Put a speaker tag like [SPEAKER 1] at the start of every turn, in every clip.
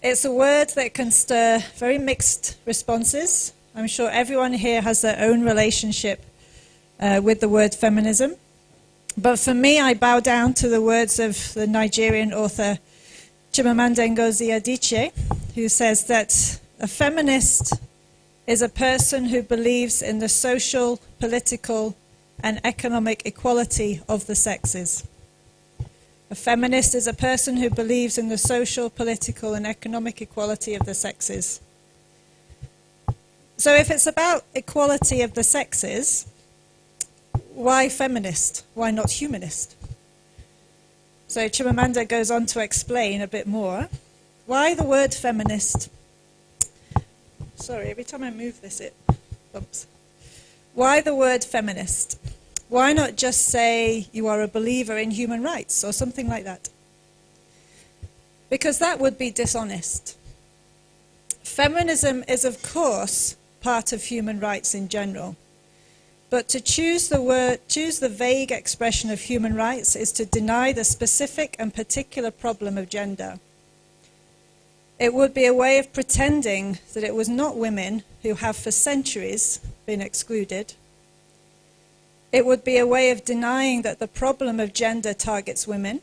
[SPEAKER 1] It's a word that can stir very mixed responses. I'm sure everyone here has their own relationship with the word feminism. But for me, I bow down to the words of the Nigerian author Chimamanda Ngozi Adichie, who says that a feminist is a person who believes in the social, political, and economic equality of the sexes. A feminist is a person who believes in the social, political, and economic equality of the sexes. So if it's about equality of the sexes, why feminist? Why not humanist? So Chimamanda goes on to explain a bit more. Why the word feminist? Sorry, every time I move this, it bumps. Why the word feminist? Why not just say you are a believer in human rights or something like that? Because that would be dishonest. Feminism is, of course, part of human rights in general. But to choose the vague expression of human rights is to deny the specific and particular problem of gender. It would be a way of pretending that it was not women who have for centuries been excluded. It would be a way of denying that the problem of gender targets women,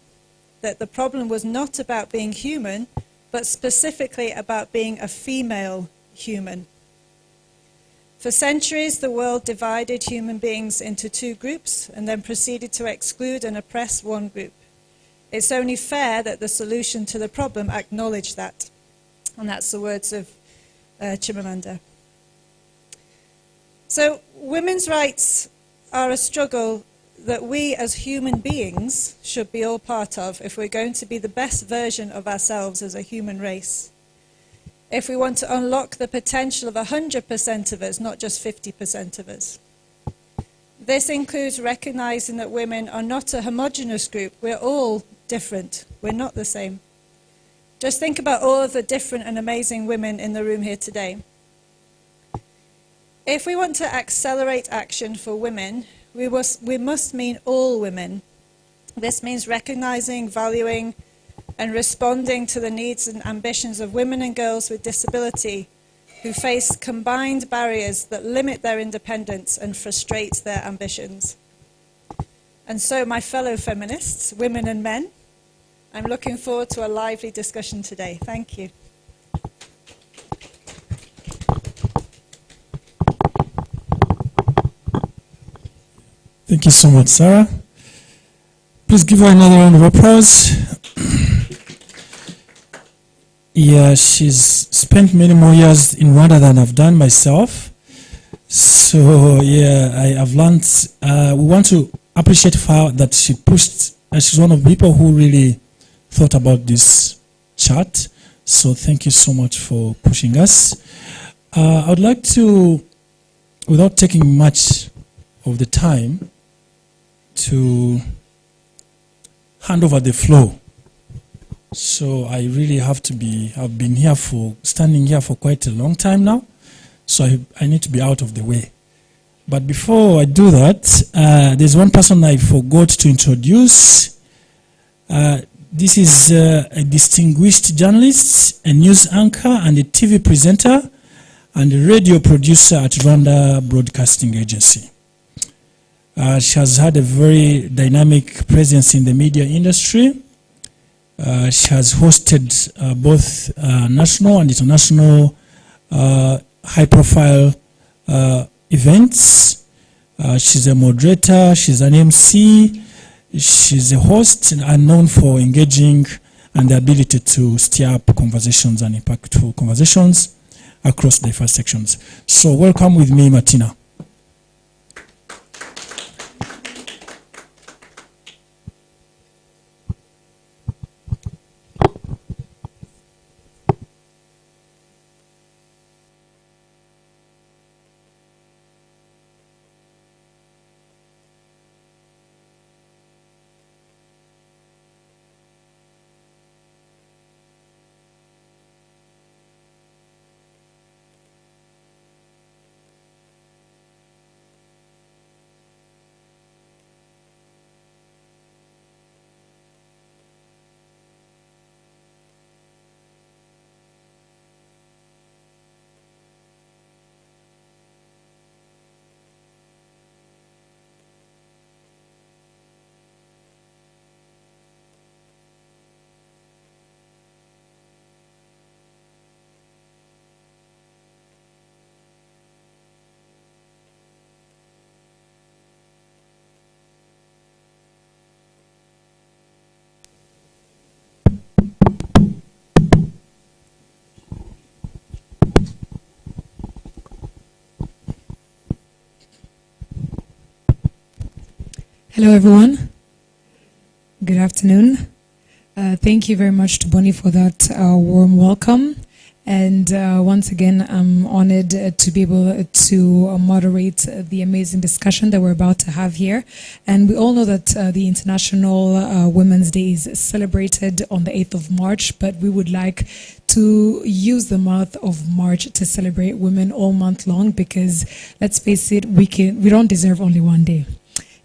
[SPEAKER 1] that the problem was not about being human, but specifically about being a female human. For centuries, the world divided human beings into two groups and then proceeded to exclude and oppress one group. It's only fair that the solution to the problem acknowledge that. And that's the words of Chimamanda. So women's rights are a struggle that we as human beings should be all part of if we're going to be the best version of ourselves as a human race. If we want to unlock the potential of 100% of us, not just 50% of us. This includes recognizing that women are not a homogeneous group. We're all different. We're not the same. Just think about all of the different and amazing women in the room here today. If we want to accelerate action for women, we must mean all women. This means recognizing, valuing, and responding to the needs and ambitions of women and girls with disability who face combined barriers that limit their independence and frustrate their ambitions. And so, my fellow feminists, women and men, I'm looking forward to a lively discussion today. Thank you.
[SPEAKER 2] Thank you so much, Sarah. Please give her another round of applause. Yeah, she's spent many more years in Rwanda than I've done myself. So, yeah, I have learned. We want to appreciate her that she pushed. She's one of the people who really thought about this chat. So, thank you so much for pushing us. I would like to, without taking much of the time, to hand over the floor. So I really have to be, I've been here standing here for quite a long time now. So I need to be out of the way. But before I do that, there's one person I forgot to introduce. This is a distinguished journalist, a news anchor, and a TV presenter, and a radio producer at Rwanda Broadcasting Agency. She has had a very dynamic presence in the media industry. She has hosted both national and international high-profile events. She's a moderator, she's an MC, she's a host, and known for engaging and the ability to stir up conversations and impactful conversations across diverse sections. So welcome with me, Martina.
[SPEAKER 3] Hello, everyone. Good afternoon. Thank you very much to Bonnie for that warm welcome. And once again, I'm honored to be able to moderate the amazing discussion that we're about to have here. And we all know that the International Women's Day is celebrated on the 8th of March, but we would like to use the month of March to celebrate women all month long because, let's face it, we don't deserve only one day.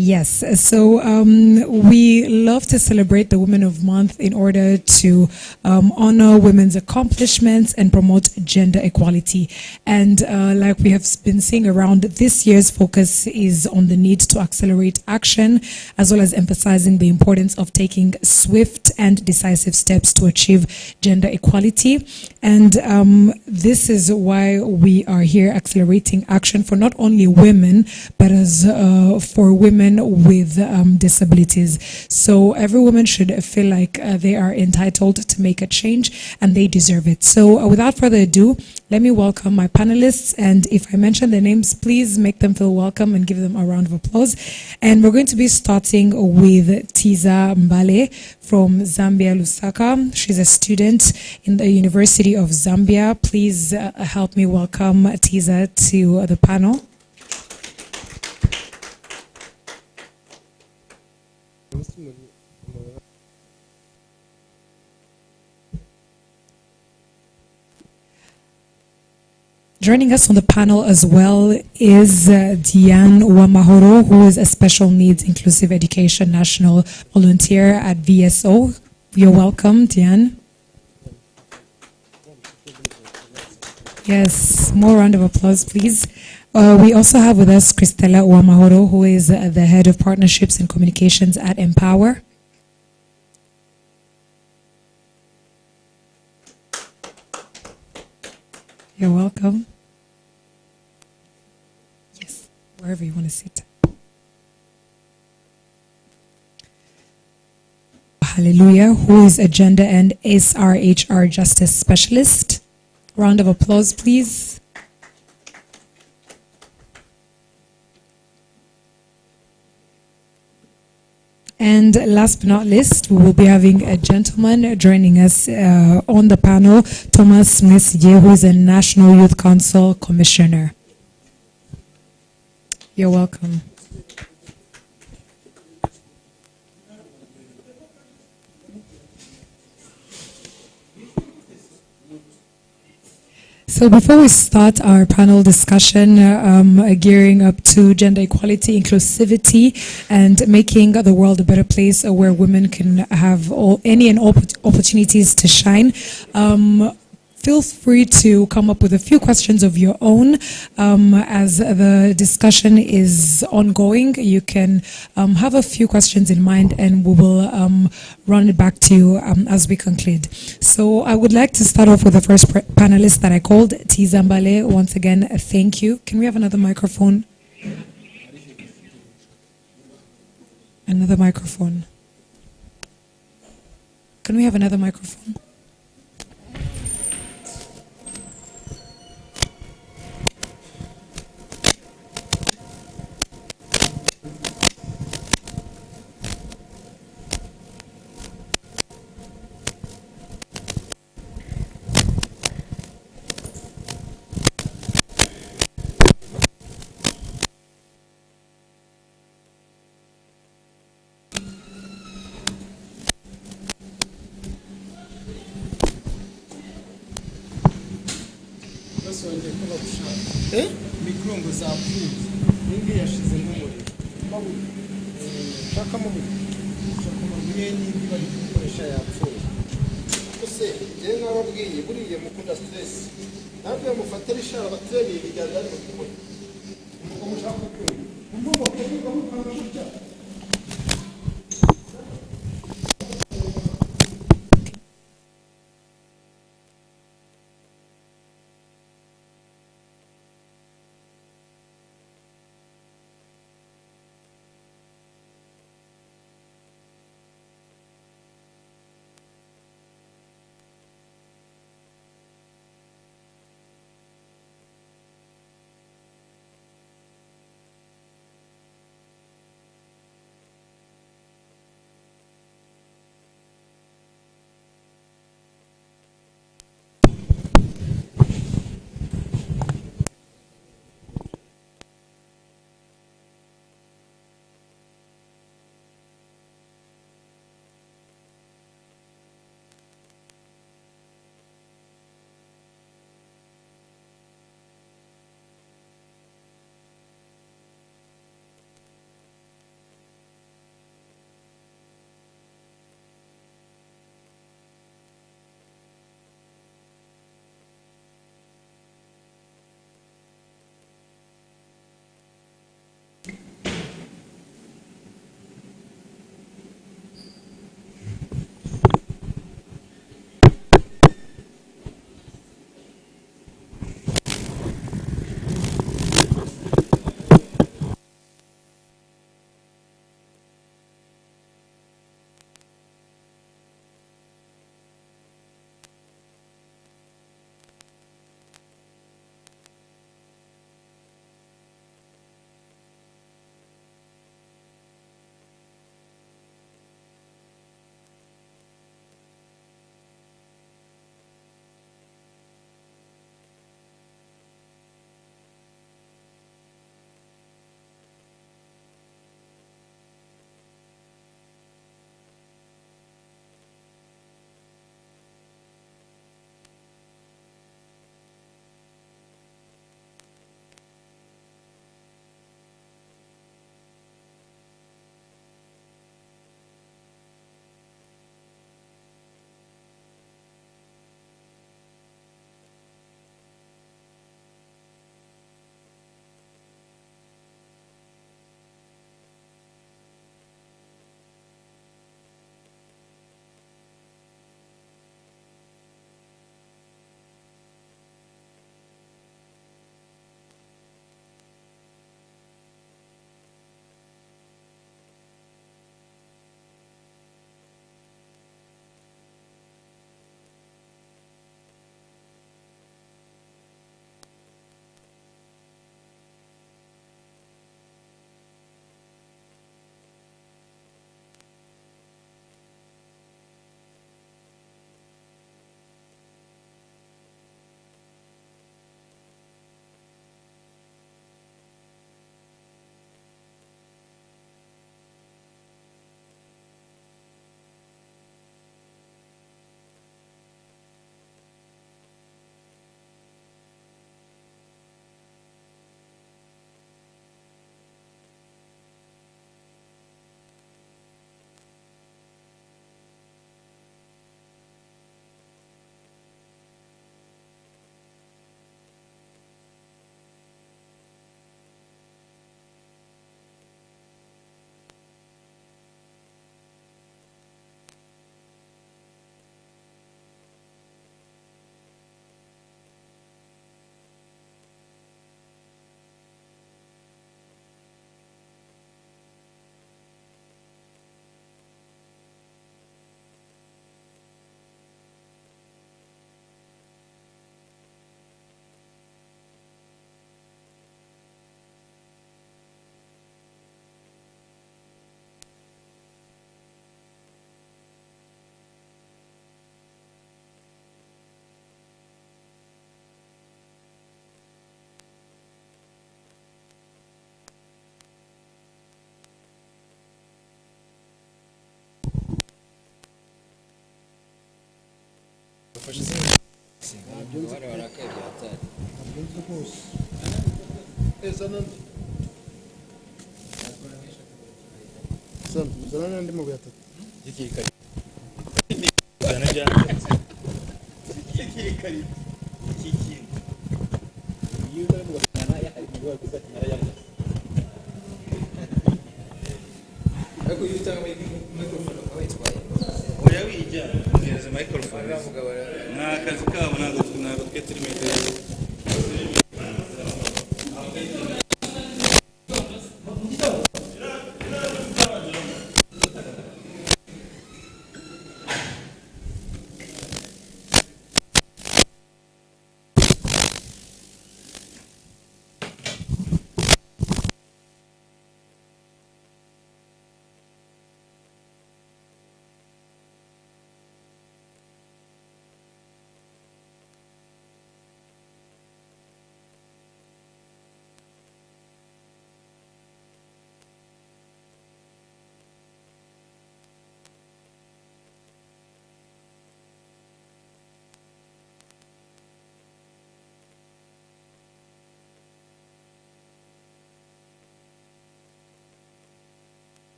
[SPEAKER 3] Yes, so we love to celebrate the Women of Month in order to honor women's accomplishments and promote gender equality. And like we have been seeing around, this year's focus is on the need to accelerate action, as well as emphasizing the importance of taking swift and decisive steps to achieve gender equality. And this is why we are here accelerating action for not only women, but as for women with disabilities. So every woman should feel like they are entitled to make a change and they deserve it. So without further ado, let me welcome my panelists, and if I mention their names, please make them feel welcome and give them a round of applause. And we're going to be starting with Tiza Mbale from Zambia, Lusaka. She's a student in the University of Zambia. Please help me welcome Tiza to the panel. Joining us on the panel as well is Diane Wamahoro, who is a Special Needs Inclusive Education National Volunteer at VSO. You're welcome, Diane. Yes, more round of applause, please. We also have with us Christella Wamahoro, who is the Head of Partnerships and Communications at Empower. You're welcome. Yes, wherever you want to sit. Hallelujah, who is a Gender and SRHR Justice Specialist. Round of applause, please. And last but not least, we will be having a gentleman joining us on the panel, Thomas Messier, who is a National Youth Council Commissioner. You're welcome. So before we start our panel discussion, gearing up to gender equality, inclusivity, and making the world a better place where women can have any and all opportunities to shine, feel free to come up with a few questions of your own as the discussion is ongoing. You can have a few questions in mind and we will run it back to you as we conclude. So I would like to start off with the first panelist that I called, Tiza Mbale. Once again, thank you. Can we have another microphone? Another microphone. Can we have another microphone?
[SPEAKER 4] Mikrongo zapfuye n'indi yashize n'umuriro shaka mu mabuye n'indi bari gukoresha yapfuye ese je nababwiye buriye mukunda stress nabyo mufatira ishara batreni bijyana no kumwe umuko mushaka kwe umbo ko mukanga kurya.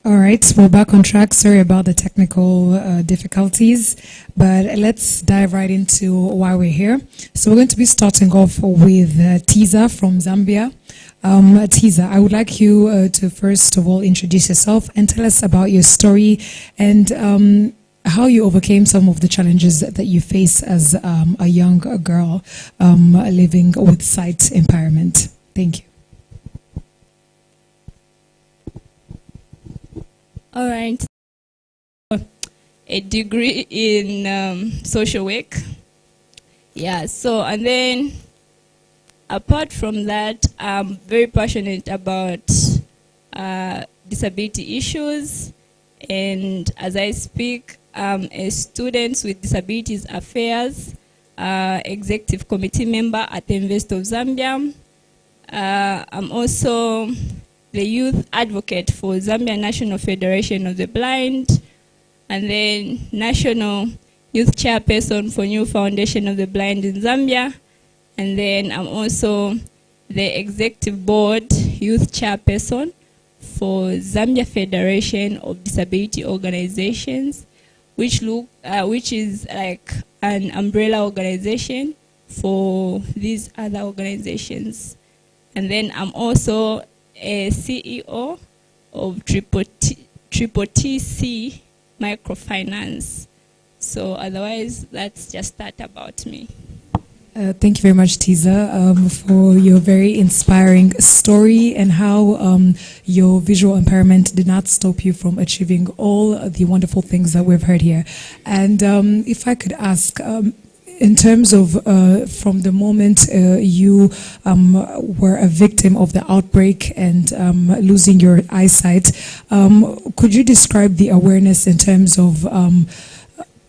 [SPEAKER 3] All right, we're back on track. Sorry about the technical difficulties, but let's dive right into why we're here. So we're going to be starting off with Tiza from Zambia. Tiza, I would like you to first of all introduce yourself and tell us about your story and how you overcame some of the challenges that you face as a young girl living with sight impairment. Thank you.
[SPEAKER 5] All right. A degree in social work. Yeah, so and then apart from that, I'm very passionate about disability issues. And as I speak, I'm a student with Disabilities Affairs, executive committee member at the University of Zambia. I'm also the youth advocate for Zambia National Federation of the Blind, and then National Youth Chairperson for New Foundation of the Blind in Zambia. And then I'm also the Executive Board Youth Chairperson for Zambia Federation of Disability Organizations, which is like an umbrella organization for these other organizations. And then I'm also a CEO of Triple TC Microfinance. So otherwise, that's just that about me.
[SPEAKER 3] Thank you very much, Tiza, for your very inspiring story and how your visual impairment did not stop you from achieving all the wonderful things that we've heard here. And if I could ask, in terms of from the moment you were a victim of the outbreak and losing your eyesight, could you describe the awareness in terms of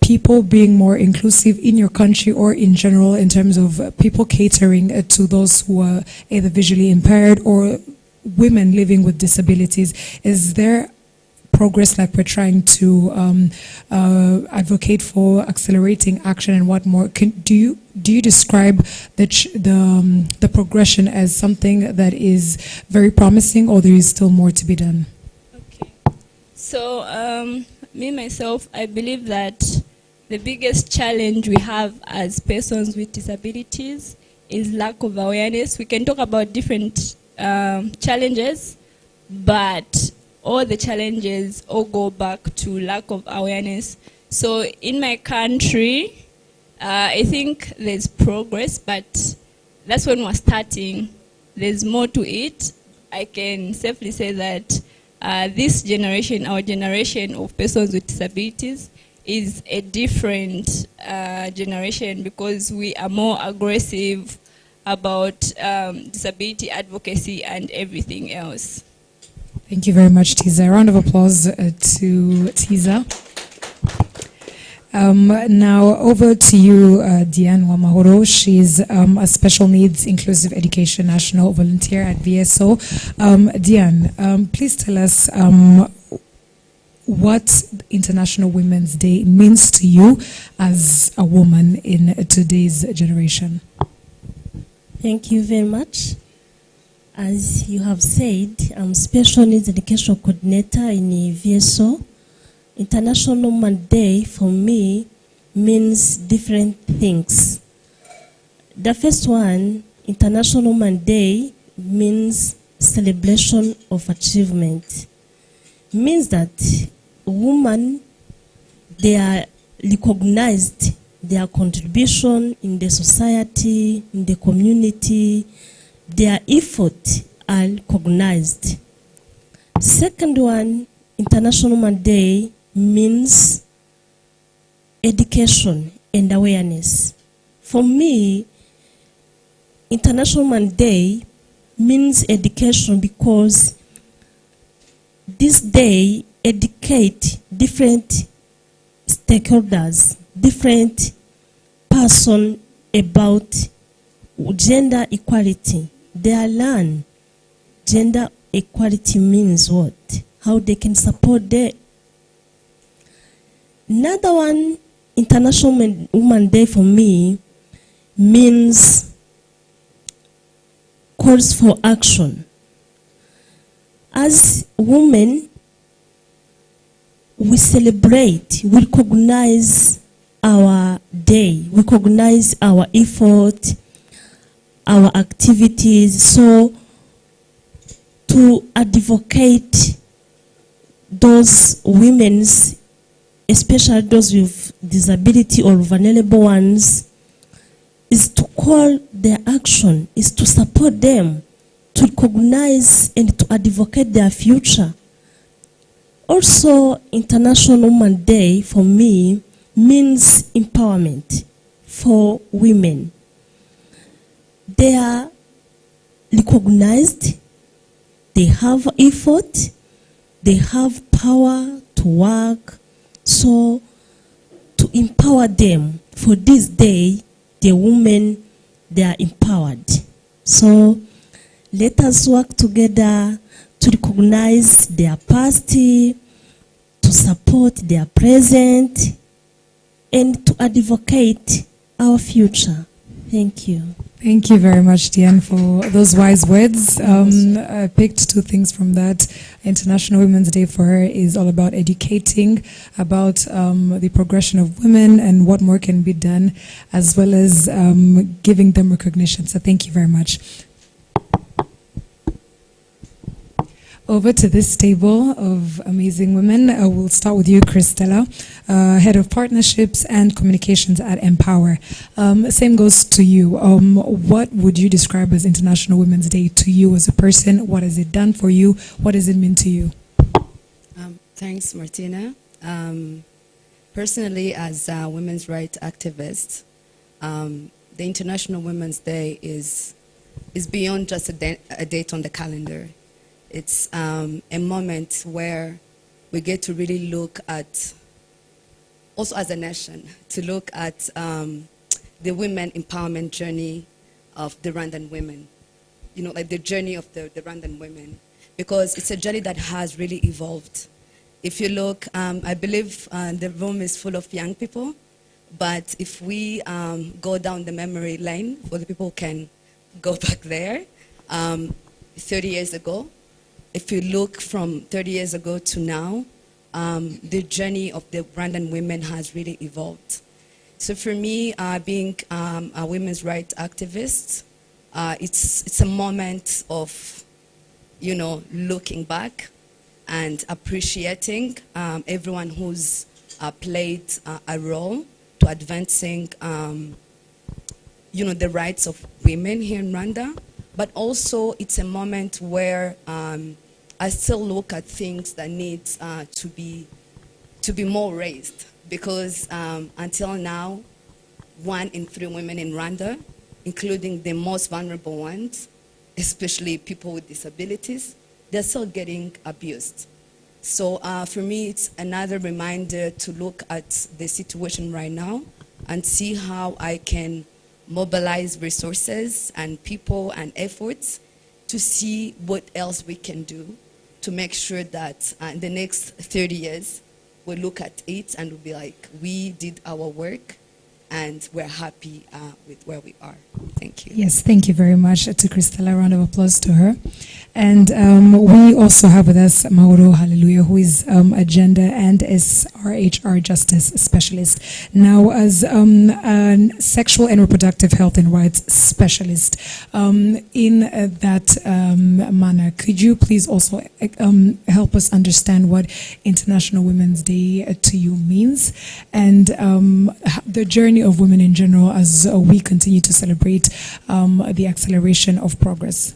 [SPEAKER 3] people being more inclusive in your country or in general in terms of people catering to those who are either visually impaired or women living with disabilities? Is there progress like we're trying to advocate for accelerating action and what more? Do you describe the progression as something that is very promising, or there is still more to be done?
[SPEAKER 5] Okay. So me myself, I believe that the biggest challenge we have as persons with disabilities is lack of awareness. We can talk about different challenges, but all the challenges all go back to lack of awareness. So in my country, I think there's progress, but that's when we're starting. There's more to it. I can safely say that this generation, our generation of persons with disabilities, is a different generation because we are more aggressive about disability advocacy and everything else.
[SPEAKER 3] Thank you very much, Tiza. A round of applause to Tiza. Now over to you, Diane Wamahoro. She's a special needs inclusive education national volunteer at VSO. Diane, please tell us what International Women's Day means to you as a woman in today's generation.
[SPEAKER 6] Thank you very much. As you have said, I'm Special Needs Education Coordinator in VSO. International Women's Day for me means different things. The first one, International Women's Day, means celebration of achievement. Means that women, they are recognized their contribution in the society, in the community, their effort are recognized. Second one, International Women's Day means education and awareness. For me, International Women's Day means education because this day educate different stakeholders, different person about gender equality. They learn gender equality means what, how they can support them. Another one, International Women's Day for me means calls for action. As women, we celebrate, we recognize our day, we recognize our effort, our activities. So to advocate those women's, especially those with disability or vulnerable ones, is to call their action, is to support them, to recognize and to advocate their future. Also, International Women's Day for me means empowerment for women. They are recognized, they have effort, they have power to work. So to empower them for this day, the women, they are empowered. So let us work together to recognize their past, to support their present, and to advocate our future. Thank you.
[SPEAKER 3] Thank you very much, Diane, for those wise words. I picked two things from that. International Women's Day for her is all about educating, about the progression of women and what more can be done, as well as giving them recognition. So thank you very much. Over to this table of amazing women. We'll start with you, Christella, Head of Partnerships and Communications at Empower. Same goes to you. What would you describe as International Women's Day to you as a person? What has it done for you? What does it mean to you?
[SPEAKER 7] Thanks, Martina. Personally, as a women's rights activist, the International Women's Day is beyond just a date on the calendar. It's a moment where we get to really look at, also as a nation, to look at the women empowerment journey of the Rwandan women. You know, like the journey of the Rwandan women. Because it's a journey that has really evolved. If you look, I believe the room is full of young people, but if we go down the memory lane, for the people who can go back there, 30 years ago, if you look from 30 years ago to now, the journey of the Rwandan women has really evolved. So for me, being a women's rights activist, it's a moment of, you know, looking back and appreciating everyone who's played a role to advancing, you know, the rights of women here in Rwanda. But also, it's a moment where I still look at things that need to be more raised. because until now, 1 in 3 women in Rwanda, including the most vulnerable ones, especially people with disabilities, they're still getting abused. So for me, it's another reminder to look at the situation right now and see how I can mobilize resources and people and efforts to see what else we can do to make sure that in the next 30 years, we'll look at it and we'll be like, we did our work and we're happy with where we are. Thank you.
[SPEAKER 3] Yes, thank you very much to Cristela. A round of applause to her. And we also have with us Mauro Hallelujah, who is a gender and SRHR justice specialist. Now, as a sexual and reproductive health and rights specialist, in that manner, could you please also help us understand what International Women's Day to you means, and the journey of women in general as we continue to celebrate the acceleration of progress?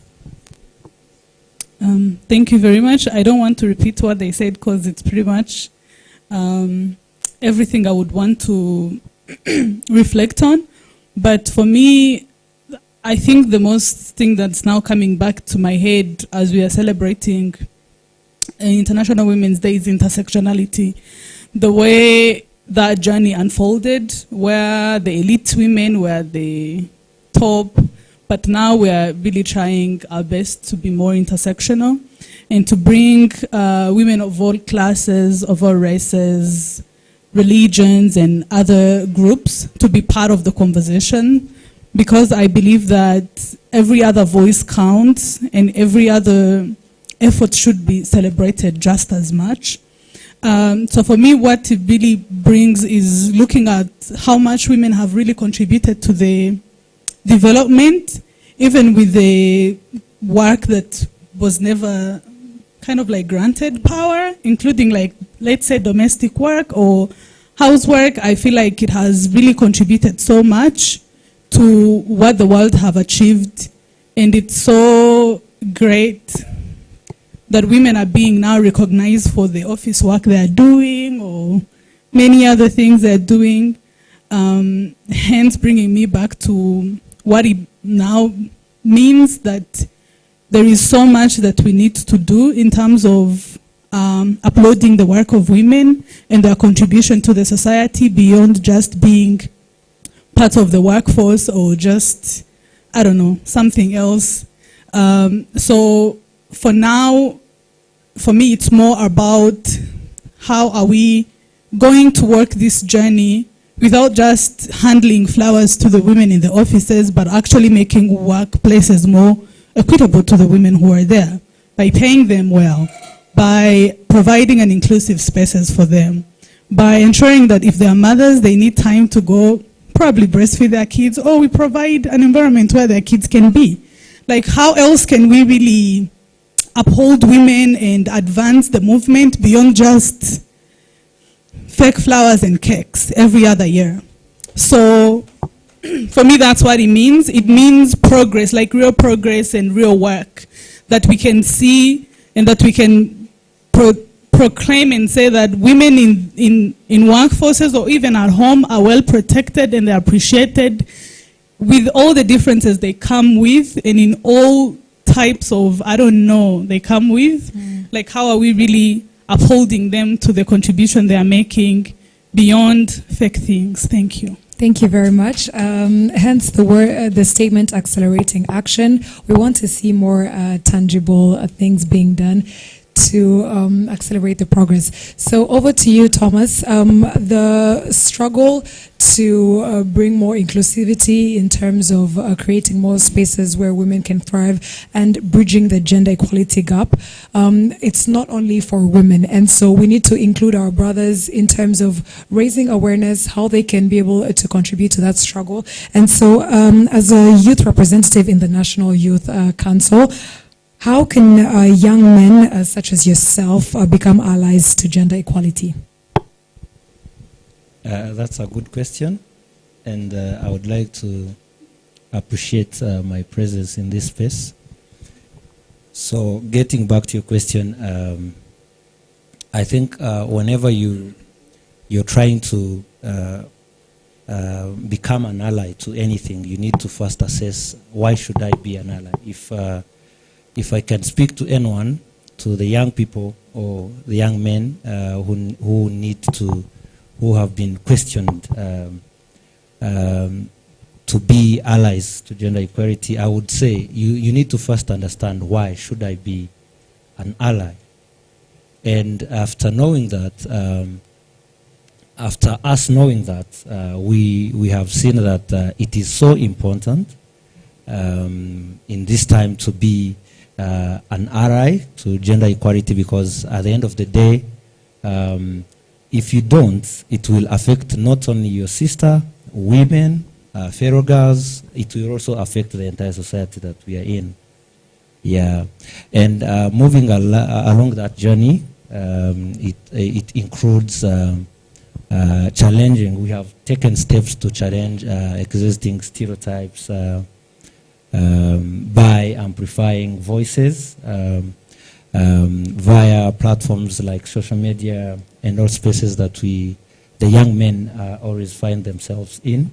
[SPEAKER 8] Thank you very much. I don't want to repeat what they said because it's pretty much everything I would want to reflect on. But for me, I think the most thing that's now coming back to my head as we are celebrating International Women's Day is intersectionality. The way that journey unfolded, where the elite women were the top, but now we are really trying our best to be more intersectional and to bring women of all classes, of all races, religions, and other groups to be part of the conversation, because I believe that every other voice counts and every other effort should be celebrated just as much. So for me, what it really brings is looking at how much women have really contributed to the development, even with the work that was never kind of like granted power, including like, let's say, domestic work or housework. I feel like it has really contributed so much to what the world have achieved. And it's so great that women are being now recognized for the office work they are doing or many other things they're doing. Hence bringing me back to what it now means that there is so much that we need to do in terms of uploading the work of women and their contribution to the society beyond just being part of the workforce or just, I don't know, something else. So for now, for me, it's more about how are we going to work this journey without just handling flowers to the women in the offices, but actually making workplaces more equitable to the women who are there, by paying them well, by providing an inclusive spaces for them, by ensuring that if they are mothers, they need time to go probably breastfeed their kids, or we provide an environment where their kids can be. Like, how else can we really uphold women and advance the movement beyond just fake flowers and cakes every other year? So for me, that's what it means. It means progress, like real progress and real work that we can see and that we can proclaim and say that women in workforces or even at home are well protected and they're appreciated with all the differences they come with, and in all types of, I don't know, they come with. Like, how are we really upholding them to the contribution they are making beyond fake things? Thank you.
[SPEAKER 3] Thank you very much. Hence the word, the statement, accelerating action. We want to see more tangible things being done to accelerate the progress. So over to you, Thomas. The struggle to bring more inclusivity in terms of creating more spaces where women can thrive and bridging the gender equality gap. It's not only for women, and so we need to include our brothers in terms of raising awareness, how they can be able to contribute to that struggle. And so as a youth representative in the National Youth Council, how can young men such as yourself become allies to gender equality?
[SPEAKER 9] That's a good question, and I would like to appreciate my presence in this space. So getting back to your question, I think whenever you you're trying to become an ally to anything, you need to first assess, why should I be an ally? If I can speak to anyone, to the young people or the young men who have been questioned to be allies to gender equality, I would say you need to first understand, why should I be an ally? And after knowing that, after us knowing that, we have seen that it is so important in this time to be an ally to gender equality, because at the end of the day, if you don't, it will affect not only your sister, women, fellow girls, it will also affect the entire society that we are in. Yeah, and moving along that journey, it includes challenging. We have taken steps to challenge existing stereotypes by amplifying voices via platforms like social media and all spaces that the young men always find themselves in.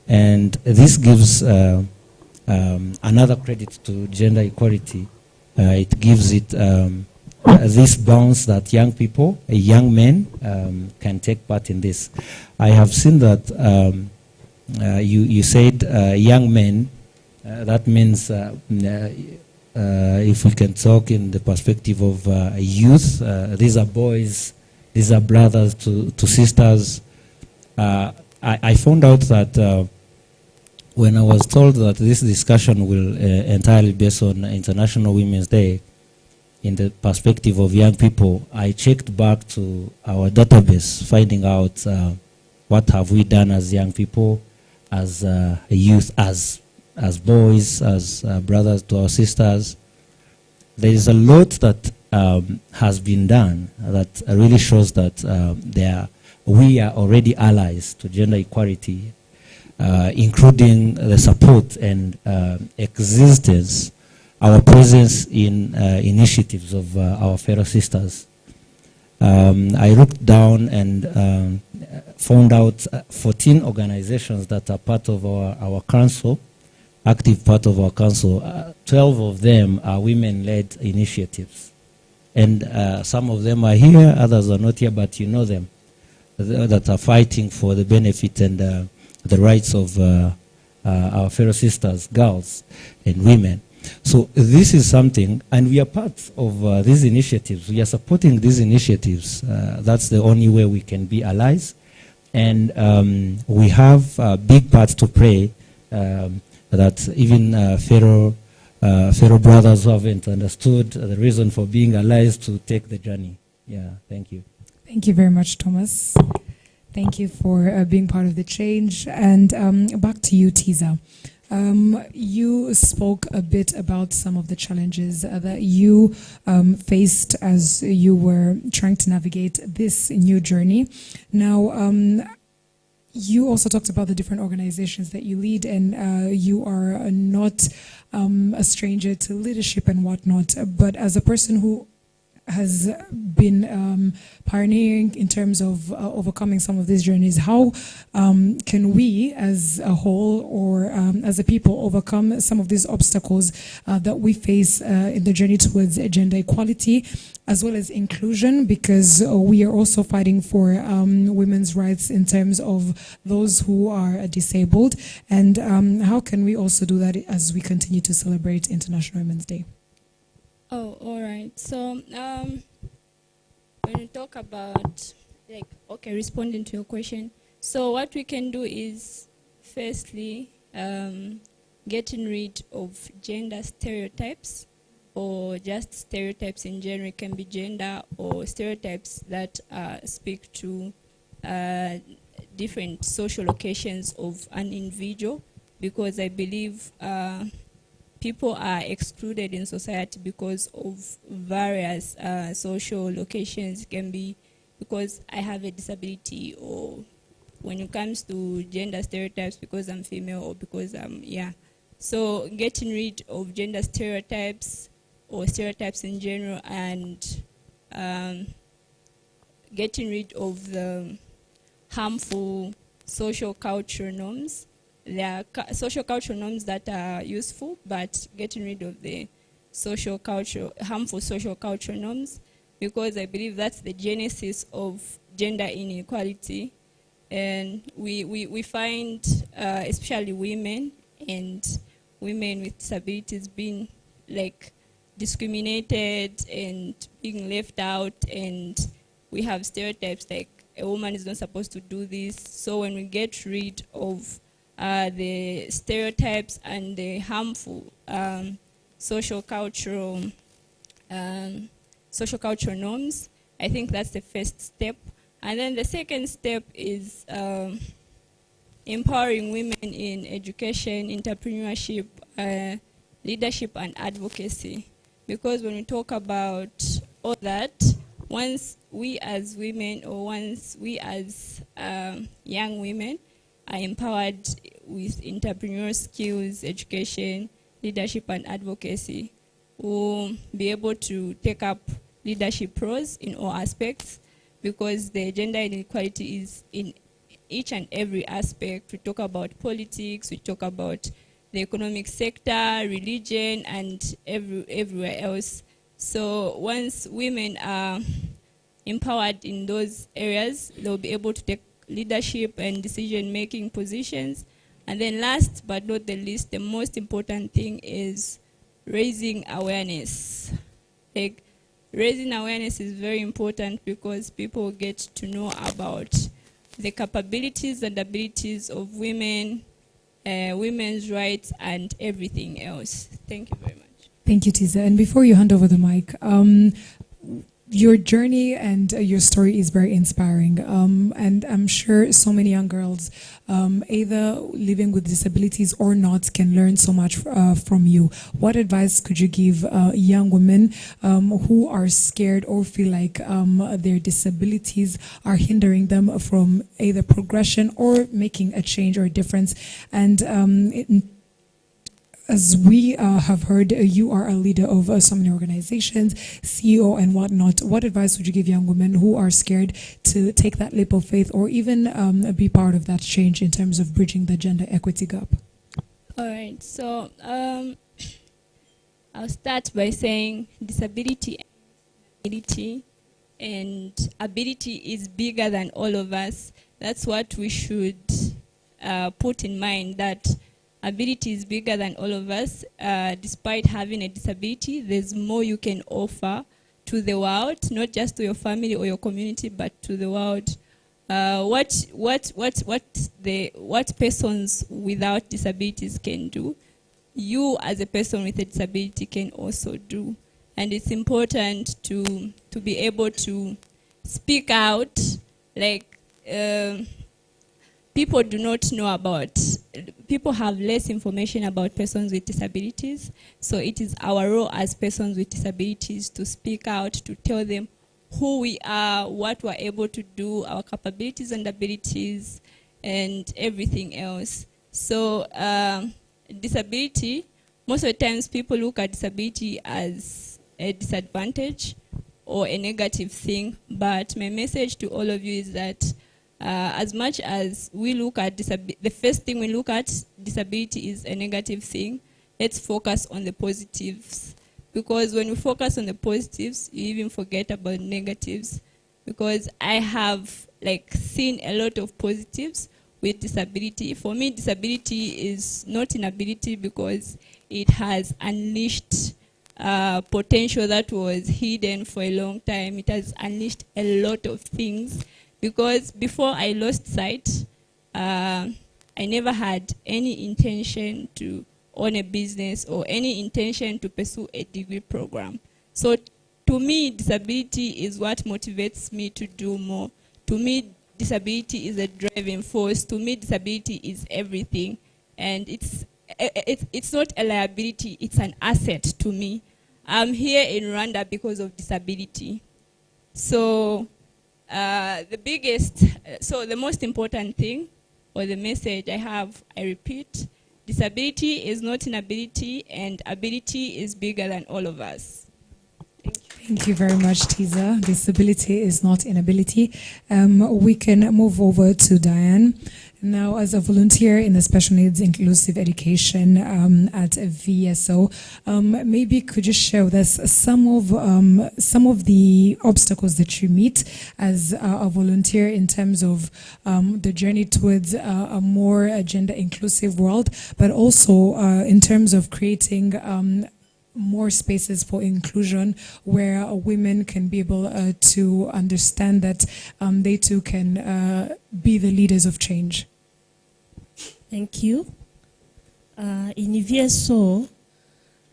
[SPEAKER 9] And this gives another credit to gender equality. It gives it this bounce that young people, young men, can take part in this. I have seen that you said young men. That means if we can talk in the perspective of youth, these are boys, these are brothers to sisters. I found out that when I was told that this discussion will entirely based on International Women's Day, in the perspective of young people, I checked back to our database, finding out what have we done as young people, as youth, as boys, as brothers to our sisters. There is a lot that has been done that really shows that we are already allies to gender equality, including the support and existence, our presence in initiatives of our fellow sisters. I looked down and found out 14 organizations that are part of our council, active part of our council. 12 of them are women-led initiatives. And some of them are here, others are not here, but you know them, that are fighting for the benefit and the rights of our fellow sisters, girls, and women. So this is something, and we are part of these initiatives. We are supporting these initiatives. That's the only way we can be allies. And we have a big part to play that even fellow brothers who haven't understood the reason for being allies to take the journey. Yeah, thank you.
[SPEAKER 3] Thank you very much, Thomas. Thank you for being part of the change. And back to you, Tiza. You spoke a bit about some of the challenges that you faced as you were trying to navigate this new journey. Now, you also talked about the different organizations that you lead, and you are not a stranger to leadership and whatnot. But as a person who has been pioneering in terms of overcoming some of these journeys, how can we as a whole or as a people overcome some of these obstacles that we face in the journey towards gender equality as well as inclusion, because we are also fighting for women's rights in terms of those who are disabled, and how can we also do that as we continue to celebrate International Women's Day?
[SPEAKER 5] Oh, all right. So when we talk about, responding to your question, so what we can do is, firstly, getting rid of gender stereotypes, or just stereotypes in general. It can be gender or stereotypes that speak to different social locations of an individual, because I believe people are excluded in society because of various social locations. It can be because I have a disability, or when it comes to gender stereotypes, because I'm female or because I'm, So getting rid of gender stereotypes or stereotypes in general, and getting rid of the harmful social cultural norms. There are social cultural norms that are useful, but getting rid of the harmful social cultural norms, because I believe that's the genesis of gender inequality. And we find, especially women and women with disabilities, being like discriminated and being left out, and we have stereotypes like a woman is not supposed to do this. So when we get rid of the stereotypes and the harmful social cultural norms, I think that's the first step. And then the second step is empowering women in education, entrepreneurship, leadership, and advocacy. Because when we talk about all that, once we as women, or once we as young women are empowered with entrepreneurial skills, education, leadership, and advocacy, we'll be able to take up leadership roles in all aspects, because the gender inequality is in each and every aspect. We talk about politics, we talk about the economic sector, religion, and everywhere else. So once women are empowered in those areas, they'll be able to take leadership and decision-making positions. And then last but not the least, the most important thing is raising awareness. Like, raising awareness is very important, because people get to know about the capabilities and abilities of women, women's rights, and everything else. Thank you very much.
[SPEAKER 3] Thank you, Tiza. And before you hand over the mic, your journey and your story is very inspiring. And I'm sure so many young girls, either living with disabilities or not, can learn so much from you. What advice could you give young women who are scared or feel like their disabilities are hindering them from either progression or making a change or a difference? And as we have heard, you are a leader of so many organizations, CEO and whatnot. What advice would you give young women who are scared to take that leap of faith, or even be part of that change in terms of bridging the gender equity gap?
[SPEAKER 5] All right, so I'll start by saying disability and ability is bigger than all of us. That's what we should put in mind, that ability is bigger than all of us. Despite having a disability, there's more you can offer to the world, not just to your family or your community, but to the world. What persons without disabilities can do, you as a person with a disability can also do. And it's important to be able to speak out. Like, people do not know about, people have less information about persons with disabilities. So it is our role as persons with disabilities to speak out, to tell them who we are, what we're able to do, our capabilities and abilities, and everything else. So disability, most of the times people look at disability as a disadvantage or a negative thing. But my message to all of you is that as much as we look at the first thing we look at, disability is a negative thing, let's focus on the positives. Because when we focus on the positives, you even forget about negatives. Because I have seen a lot of positives with disability. For me, disability is not inability, because it has unleashed potential that was hidden for a long time. It has unleashed a lot of things. Because before I lost sight, I never had any intention to own a business or any intention to pursue a degree program. So to me, disability is what motivates me to do more. To me, disability is a driving force. To me, disability is everything. And it's not a liability, it's an asset to me. I'm here in Rwanda because of disability. So the most important thing, or the message I have, I repeat, disability is not inability, and ability is bigger than all of us. Thank you.
[SPEAKER 3] Thank you very much, Tiza. Disability is not inability. We can move over to Diane. Now, as a volunteer in the special needs inclusive education at VSO, maybe could you share with us some of the obstacles that you meet as a volunteer in terms of the journey towards a more gender inclusive world, but also in terms of creating more spaces for inclusion where women can be able to understand that they too can be the leaders of change.
[SPEAKER 6] Thank you. In VSO,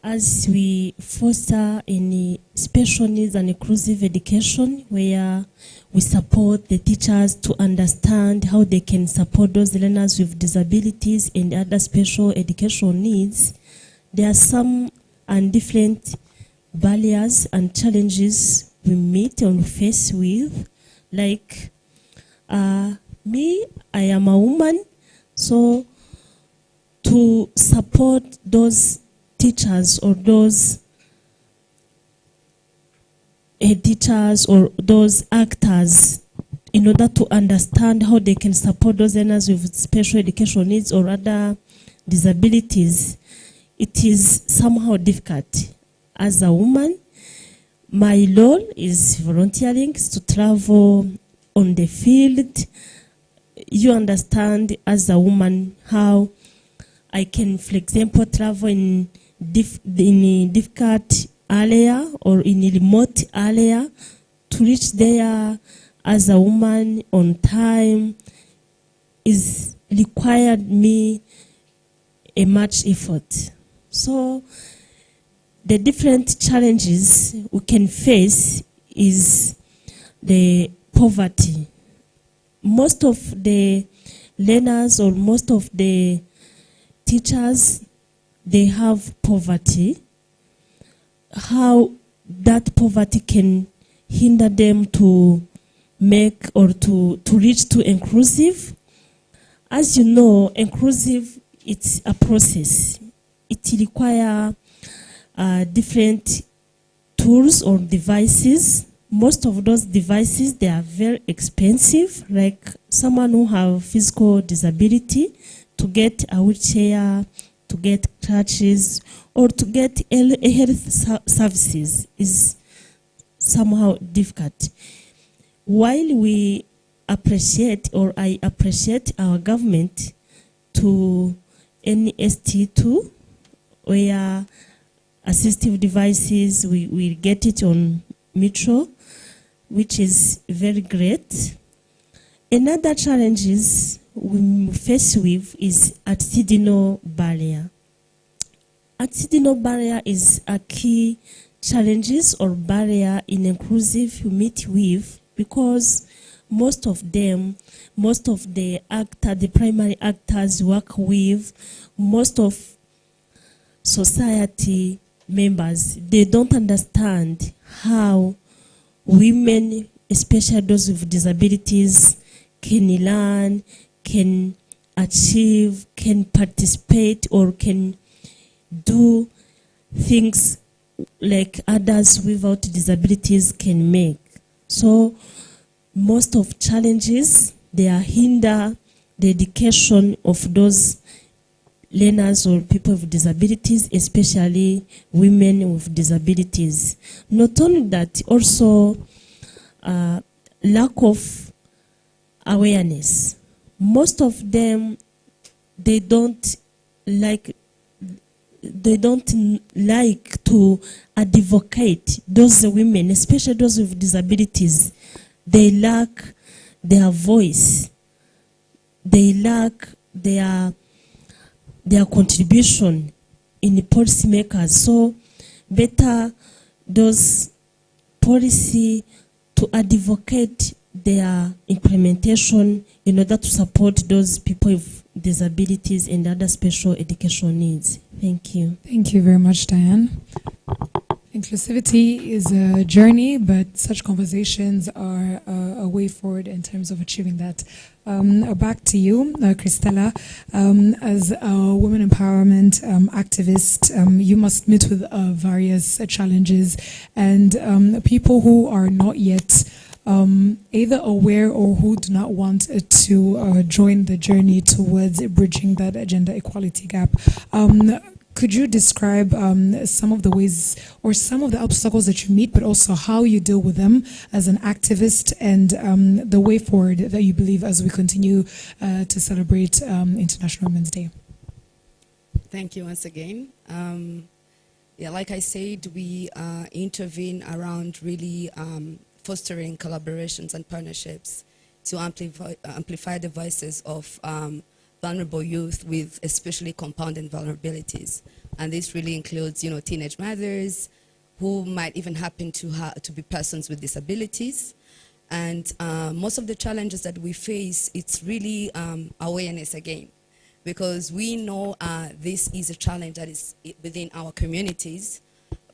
[SPEAKER 6] as we foster in special needs and inclusive education, where we support the teachers to understand how they can support those learners with disabilities and other special educational needs, there are some and different barriers and challenges we meet and face with. Like me, I am a woman, so to support those teachers or those teachers or those actors in order to understand how they can support those learners with special educational needs or other disabilities, it is somehow difficult. As a woman, my role is volunteering, is to travel on the field. You understand as a woman how I can, for example, travel in a difficult area or in a remote area to reach there as a woman on time is required me a much effort. So the different challenges we can face is the poverty. Most of the learners or most of the teachers, they have poverty. How that poverty can hinder them to make or to reach to inclusive. As you know, inclusive, it's a process. It requires different tools or devices. Most of those devices, they are very expensive. Like someone who have physical disability, to get a wheelchair, to get crutches, or to get health services is somehow difficult. While we appreciate, or I appreciate our government to NST2, where assistive devices, we get it on Metro, which is very great. Another challenges we face with is attitudinal barrier. Attitudinal barrier is a key challenges or barrier in inclusive we meet with, because most of the primary actors work with, most of society members, they don't understand how women, especially those with disabilities, can learn, can achieve, can participate, or can do things like others without disabilities can make. So most of challenges, they are hinder the education of those learners or people with disabilities, especially women with disabilities. Not only that, also lack of awareness. Most of them, they don't like to advocate those women, especially those with disabilities. They lack their voice. They lack their contribution in the policymakers. So better those policy to advocate their implementation in order to support those people with disabilities and other special educational needs. Thank you.
[SPEAKER 3] Thank you very much, Diane. Inclusivity is a journey, but such conversations are a way forward in terms of achieving that. Back to you, Christella. As a women empowerment activist, you must meet with various challenges, and people who are not yet either aware or who do not want to join the journey towards bridging that gender equality gap. Could you describe some of the ways or some of the obstacles that you meet, but also how you deal with them as an activist, and the way forward that you believe as we continue to celebrate International Women's Day?
[SPEAKER 7] Thank you once again. Yeah, like I said, we intervene around really fostering collaborations and partnerships to amplify the voices of vulnerable youth with especially compounded vulnerabilities. And this really includes, teenage mothers who might even happen to be persons with disabilities. And most of the challenges that we face, it's really awareness again, because we know this is a challenge that is within our communities,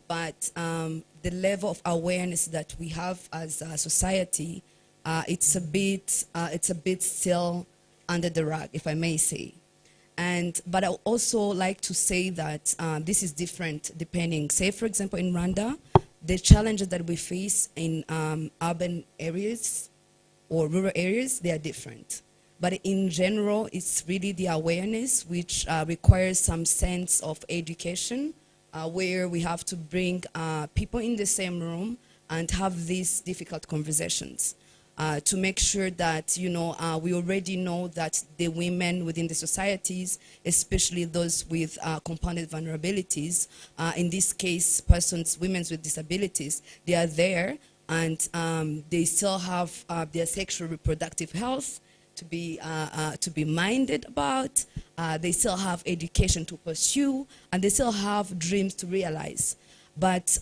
[SPEAKER 7] but the level of awareness that we have as a society, it's a bit still under the rug, if I may say. But I also like to say that this is different depending. Say, for example, in Rwanda, the challenges that we face in urban areas or rural areas, they are different. But in general, it's really the awareness, which requires some sense of education, where we have to bring people in the same room and have these difficult conversations. To make sure that, we already know that the women within the societies, especially those with compounded vulnerabilities, in this case, women with disabilities, they are there, and they still have their sexual reproductive health to be minded about. They still have education to pursue, and they still have dreams to realize. But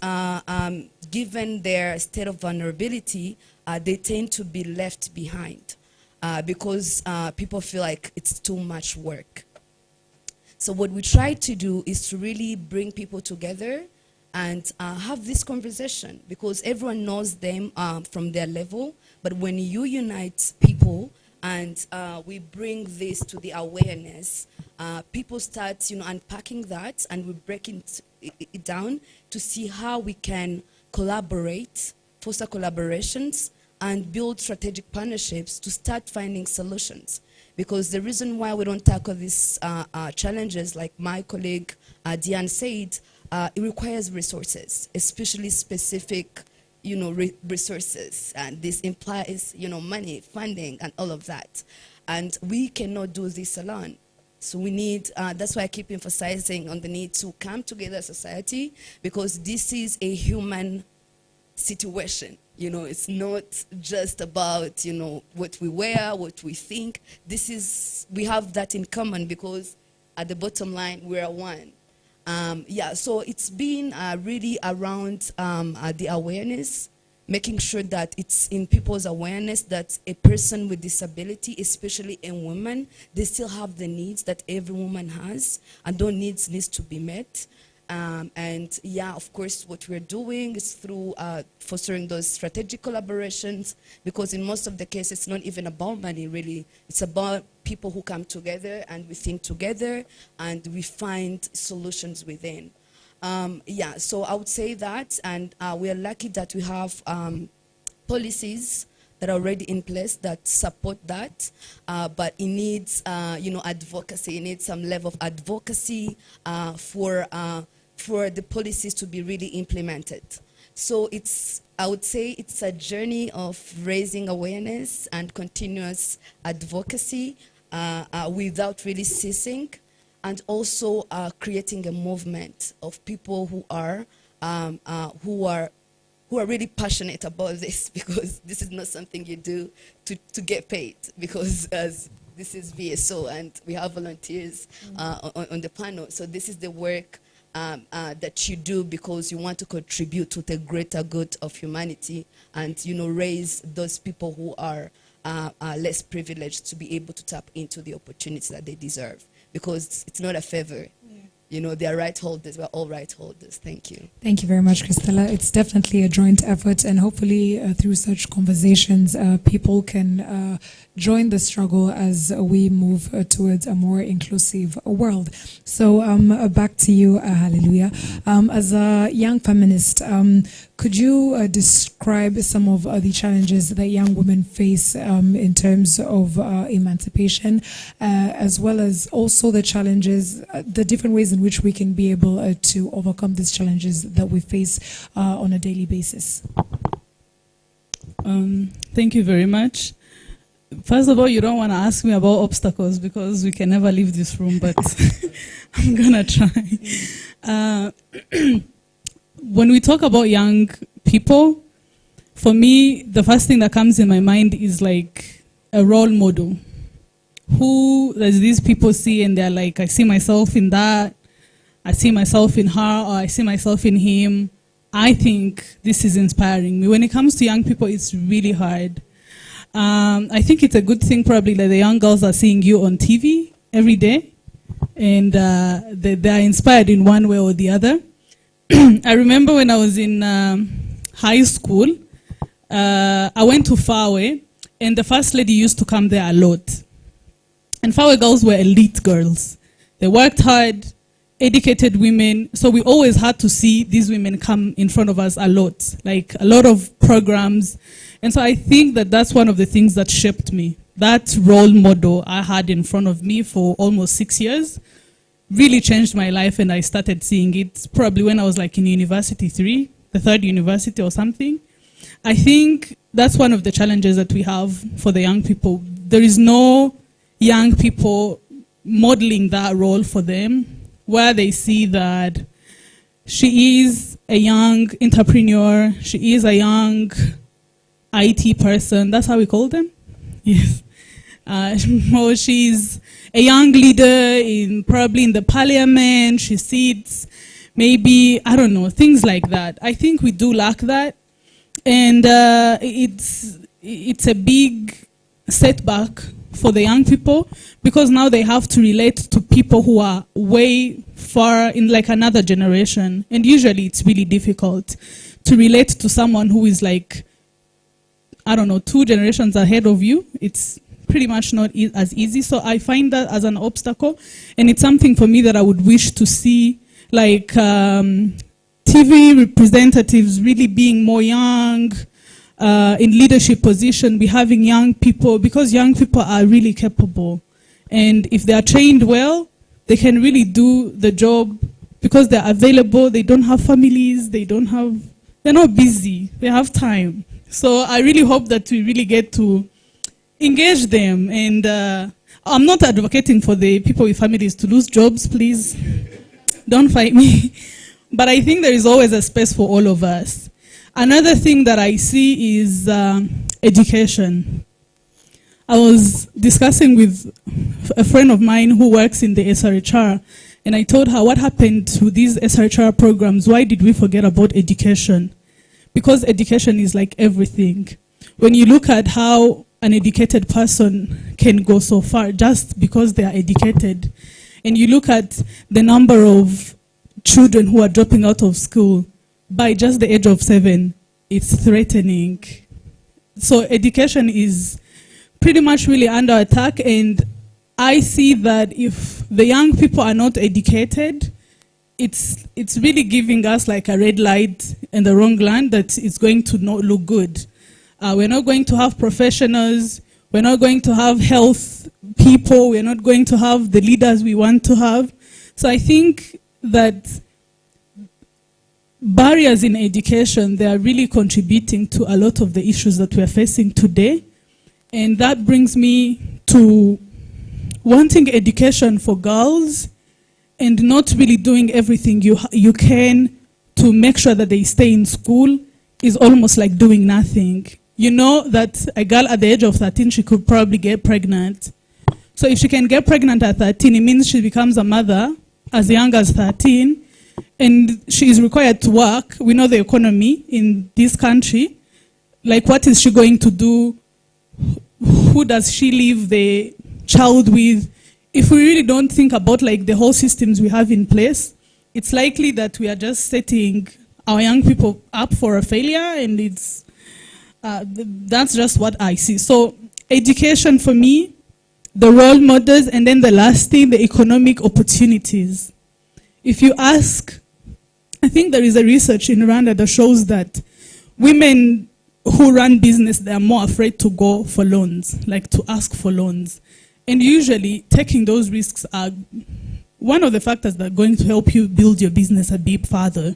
[SPEAKER 7] given their state of vulnerability, they tend to be left behind because people feel like it's too much work. So what we try to do is to really bring people together and have this conversation, because everyone knows them from their level. But when you unite people and we bring this to the awareness, people start unpacking that, and we break it down to see how we can collaborate, foster collaborations, and build strategic partnerships to start finding solutions. Because the reason why we don't tackle these challenges, like my colleague Diane said, it requires resources, especially specific resources. And this implies money, funding, and all of that. And we cannot do this alone. So we need, that's why I keep emphasizing on the need to come together as a society, because this is a human situation. It's not just about, what we wear, what we think. We have that in common, because at the bottom line, we're one. So it's been really around the awareness, making sure that it's in people's awareness that a person with disability, especially in women, they still have the needs that every woman has, and those needs to be met. Of course, what we're doing is through fostering those strategic collaborations, because in most of the cases, it's not even about money, really. It's about people who come together, and we think together, and we find solutions within. So I would say that, and we are lucky that we have policies that are already in place that support that, but it needs, advocacy. It needs some level of advocacy for the policies to be really implemented. So I would say it's a journey of raising awareness and continuous advocacy without really ceasing, and also creating a movement of people who are really passionate about this, because this is not something you do to get paid, because this is VSO and we have volunteers on the panel. So this is the work that you do because you want to contribute to the greater good of humanity, and raise those people who are less privileged to be able to tap into the opportunities that they deserve, because it's not a favor. they are right holders. We're all right holders. Thank you.
[SPEAKER 3] Thank you very much, Christella. It's definitely a joint effort, and hopefully through such conversations, people can join the struggle as we move towards a more inclusive world. So back to you, Hallelujah. As a young feminist, could you describe some of the challenges that young women face in terms of emancipation, as well as also the challenges, the different ways in which we can be able to overcome these challenges that we face on a daily basis?
[SPEAKER 8] Thank you very much. First of all, you don't want to ask me about obstacles because we can never leave this room, but I'm going to try. When we talk about young people, for me, the first thing that comes in my mind is like a role model. Who does these people see and they're like, I see myself in that, I see myself in her, or I see myself in him. I think this is inspiring me. When it comes to young people, it's really hard. I think it's a good thing probably that the young girls are seeing you on TV every day, and they are inspired in one way or the other. I remember when I was in high school, I went to Fawe, and the first lady used to come there a lot. And Fawe girls were elite girls. They worked hard, educated women, so we always had to see these women come in front of us a lot, like a lot of programs. And so I think that that's one of the things that shaped me. That role model I had in front of me for almost 6 years really changed my life, and I started seeing it probably when I was like in university 3, the third university or something. I think that's one of the challenges that we have for the young people. There is no young people modeling that role for them, where they see that she is a young entrepreneur, she is a young IT person, that's how we call them? Yes. Or she's a young leader probably in the parliament, she sits, maybe, I don't know, things like that. I think we do lack that. And it's a big setback for the young people, because now they have to relate to people who are way far in like another generation. And usually it's really difficult to relate to someone who is like, I don't know, 2 generations ahead of you. It's pretty much not as easy. So I find that as an obstacle, and it's something for me that I would wish to see, like TV representatives really being more young, in leadership position, be having young people, because young people are really capable. And if they are trained well, they can really do the job because they're available, they don't have families, they're not busy, they have time. So I really hope that we really get to engage them. And I'm not advocating for the people with families to lose jobs, please. Don't fight me. But I think there is always a space for all of us. Another thing that I see is education. I was discussing with a friend of mine who works in the SRHR, and I told her, what happened to these SRHR programs? Why did we forget about education? Because education is like everything. When you look at how an educated person can go so far just because they are educated, and you look at the number of children who are dropping out of school by just the age of 7, it's threatening. So education is pretty much really under attack, and I see that if the young people are not educated, it's really giving us like a red light in the wrong land that it's going to not look good. We're not going to have professionals, we're not going to have health people, we're not going to have the leaders we want to have. So I think that barriers in education, they are really contributing to a lot of the issues that we are facing today. And that brings me to wanting education for girls and not really doing everything you can to make sure that they stay in school is almost like doing nothing. You know that a girl at the age of 13, she could probably get pregnant. So if she can get pregnant at 13, it means she becomes a mother as young as 13, and she is required to work. We know the economy in this country. Like, what is she going to do? Who does she leave the child with? if we really don't think about like the whole systems we have in place, it's likely that we are just setting our young people up for a failure, and that's just what I see. So education for me, the role models, and then the last thing, the economic opportunities. If you ask, I think there is a research in Rwanda that shows that women who run business, they are more afraid to go for loans, like to ask for loans. And usually taking those risks are one of the factors that are going to help you build your business a bit further.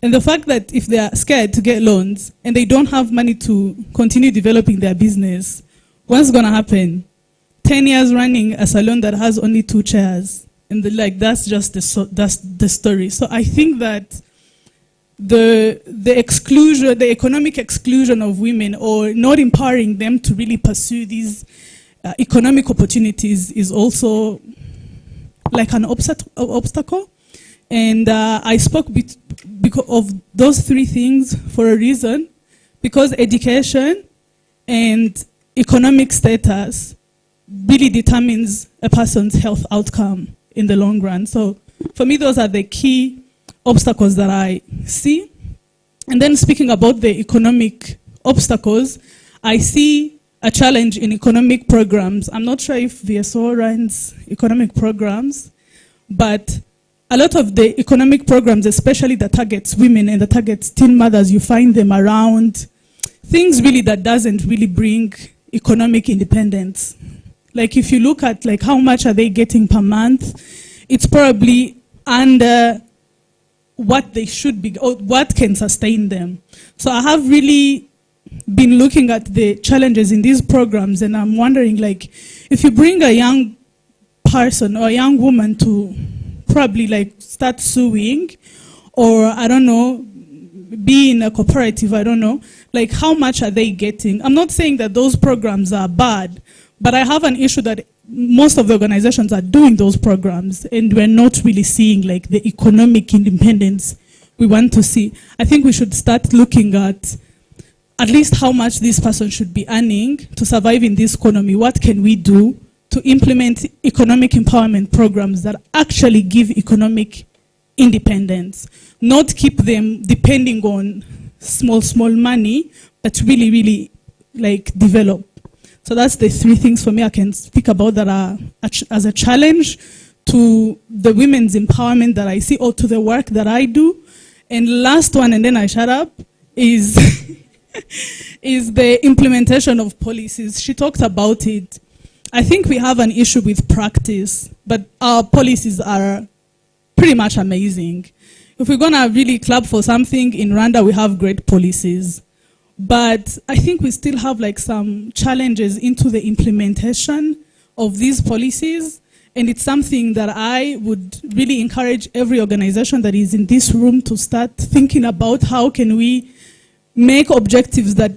[SPEAKER 8] And the fact that if they are scared to get loans and they don't have money to continue developing their business, what's going to happen? 10 years running a salon that has only 2 chairs. And that's just that's the story. So I think that the exclusion, the economic exclusion of women, or not empowering them to really pursue these economic opportunities, is also like an obstacle. And I spoke because of those 3 things for a reason, because education and economic status really determines a person's health outcome in the long run. So for me, those are the key obstacles that I see. And then speaking about the economic obstacles, I see a challenge in economic programs. I'm not sure if VSO runs economic programs, but a lot of the economic programs, especially that targets women and that targets teen mothers, you find them around things really that doesn't really bring economic independence. Like if you look at like how much are they getting per month, it's probably under what they should be, or what can sustain them. So I have really been looking at the challenges in these programs, and I'm wondering, like, if you bring a young person or a young woman to probably like start sewing, or I don't know, be in a cooperative, I don't know, like how much are they getting? I'm not saying that those programs are bad, but I have an issue that most of the organizations are doing those programs and we're not really seeing like the economic independence we want to see. I think we should start looking at least how much this person should be earning to survive in this economy. What can we do to implement economic empowerment programs that actually give economic independence, not keep them depending on small money, but really like develop. So that's the 3 things for me I can speak about that are as a challenge to the women's empowerment that I see, or to the work that I do. And last one, and then I shut up, is is the implementation of policies. She talked about it. I think we have an issue with practice, but our policies are pretty much amazing. If we're gonna really clap for something, in Rwanda we have great policies. But I think we still have like some challenges into the implementation of these policies. And it's something that I would really encourage every organization that is in this room to start thinking about how can we make objectives that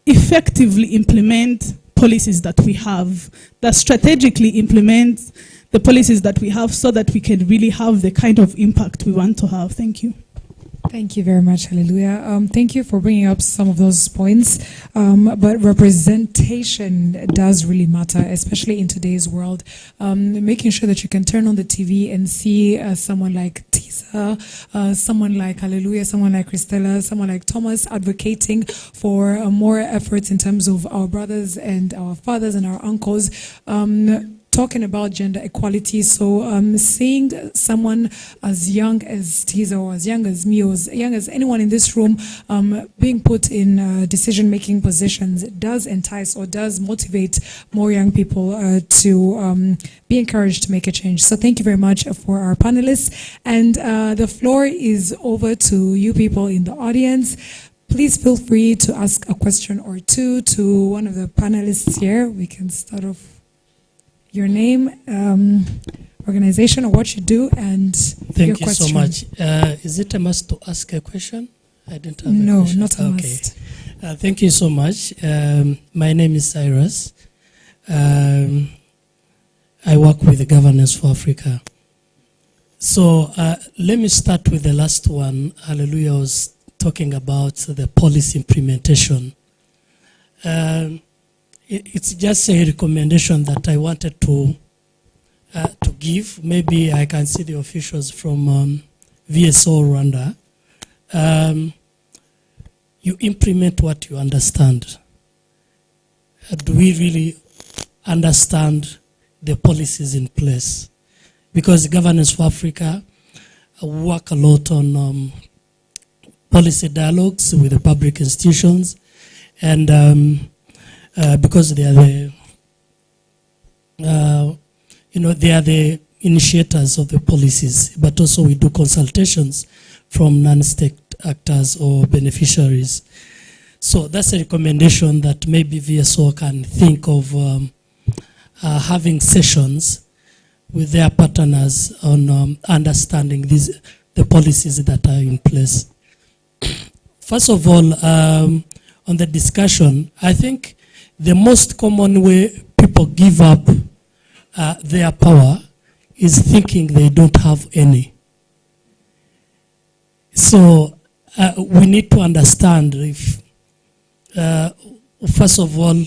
[SPEAKER 8] effectively implement policies that we have, that strategically implement the policies that we have, so that we can really have the kind of impact we want to have. Thank you.
[SPEAKER 3] Thank you very much. Hallelujah. Thank you for bringing up some of those points. But representation does really matter, especially in today's world. Making sure that you can turn on the TV and see someone like Tisa, someone like Hallelujah, someone like Christella, someone like Thomas advocating for more efforts in terms of our brothers and our fathers and our uncles. Talking about gender equality, so seeing someone as young as Tiza, or as young as me, or as young as anyone in this room being put in decision-making positions does entice or does motivate more young people to be encouraged to make a change. So thank you very much for our panelists. And the floor is over to you people in the audience. Please feel free to ask a question or two to one of the panelists here. We can start off. Your name, organization, or what you do, and your question.
[SPEAKER 10] Thank you so much. Is it a must to ask a question? I didn't have
[SPEAKER 3] no,
[SPEAKER 10] a question.
[SPEAKER 3] not a must.
[SPEAKER 10] Thank you so much. My name is Cyrus. I work with the Governance for Africa. So let me start with the last one. Hallelujah was talking about the policy implementation. It's just a recommendation that I wanted to to give. Maybe I can see the officials from VSO Rwanda. You implement what you understand. Do we really understand the policies in place? Because Governance for Africa work a lot on policy dialogues with the public institutions, and because they are the initiators of the policies, but also we do consultations from non-state actors or beneficiaries. So that's a recommendation that maybe VSO can think of having sessions with their partners on understanding the policies that are in place. First of all, on the discussion, I think the most common way people give up their power is thinking they don't have any. So we need to understand if, first of all,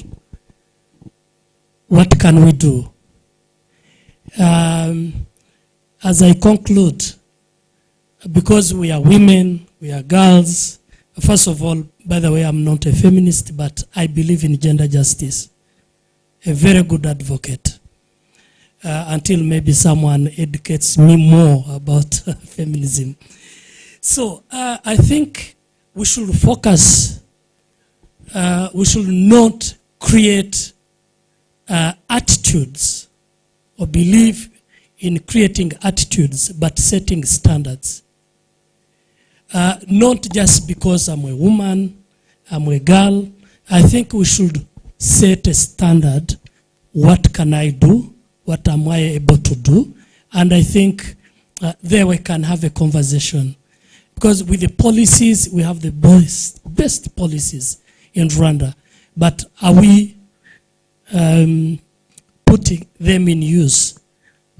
[SPEAKER 10] what can we do? As I conclude, because we are women, we are girls, first of all, by the way, I'm not a feminist, but I believe in gender justice. A very good advocate. Until maybe someone educates me more about feminism. So I think we should focus, we should not create attitudes or believe in creating attitudes, but setting standards. Not just because I'm a woman, I'm a girl. I think we should set a standard. What can I do? What am I able to do? And I think there we can have a conversation. Because with the policies, we have the best policies in Rwanda. But are we putting them in use?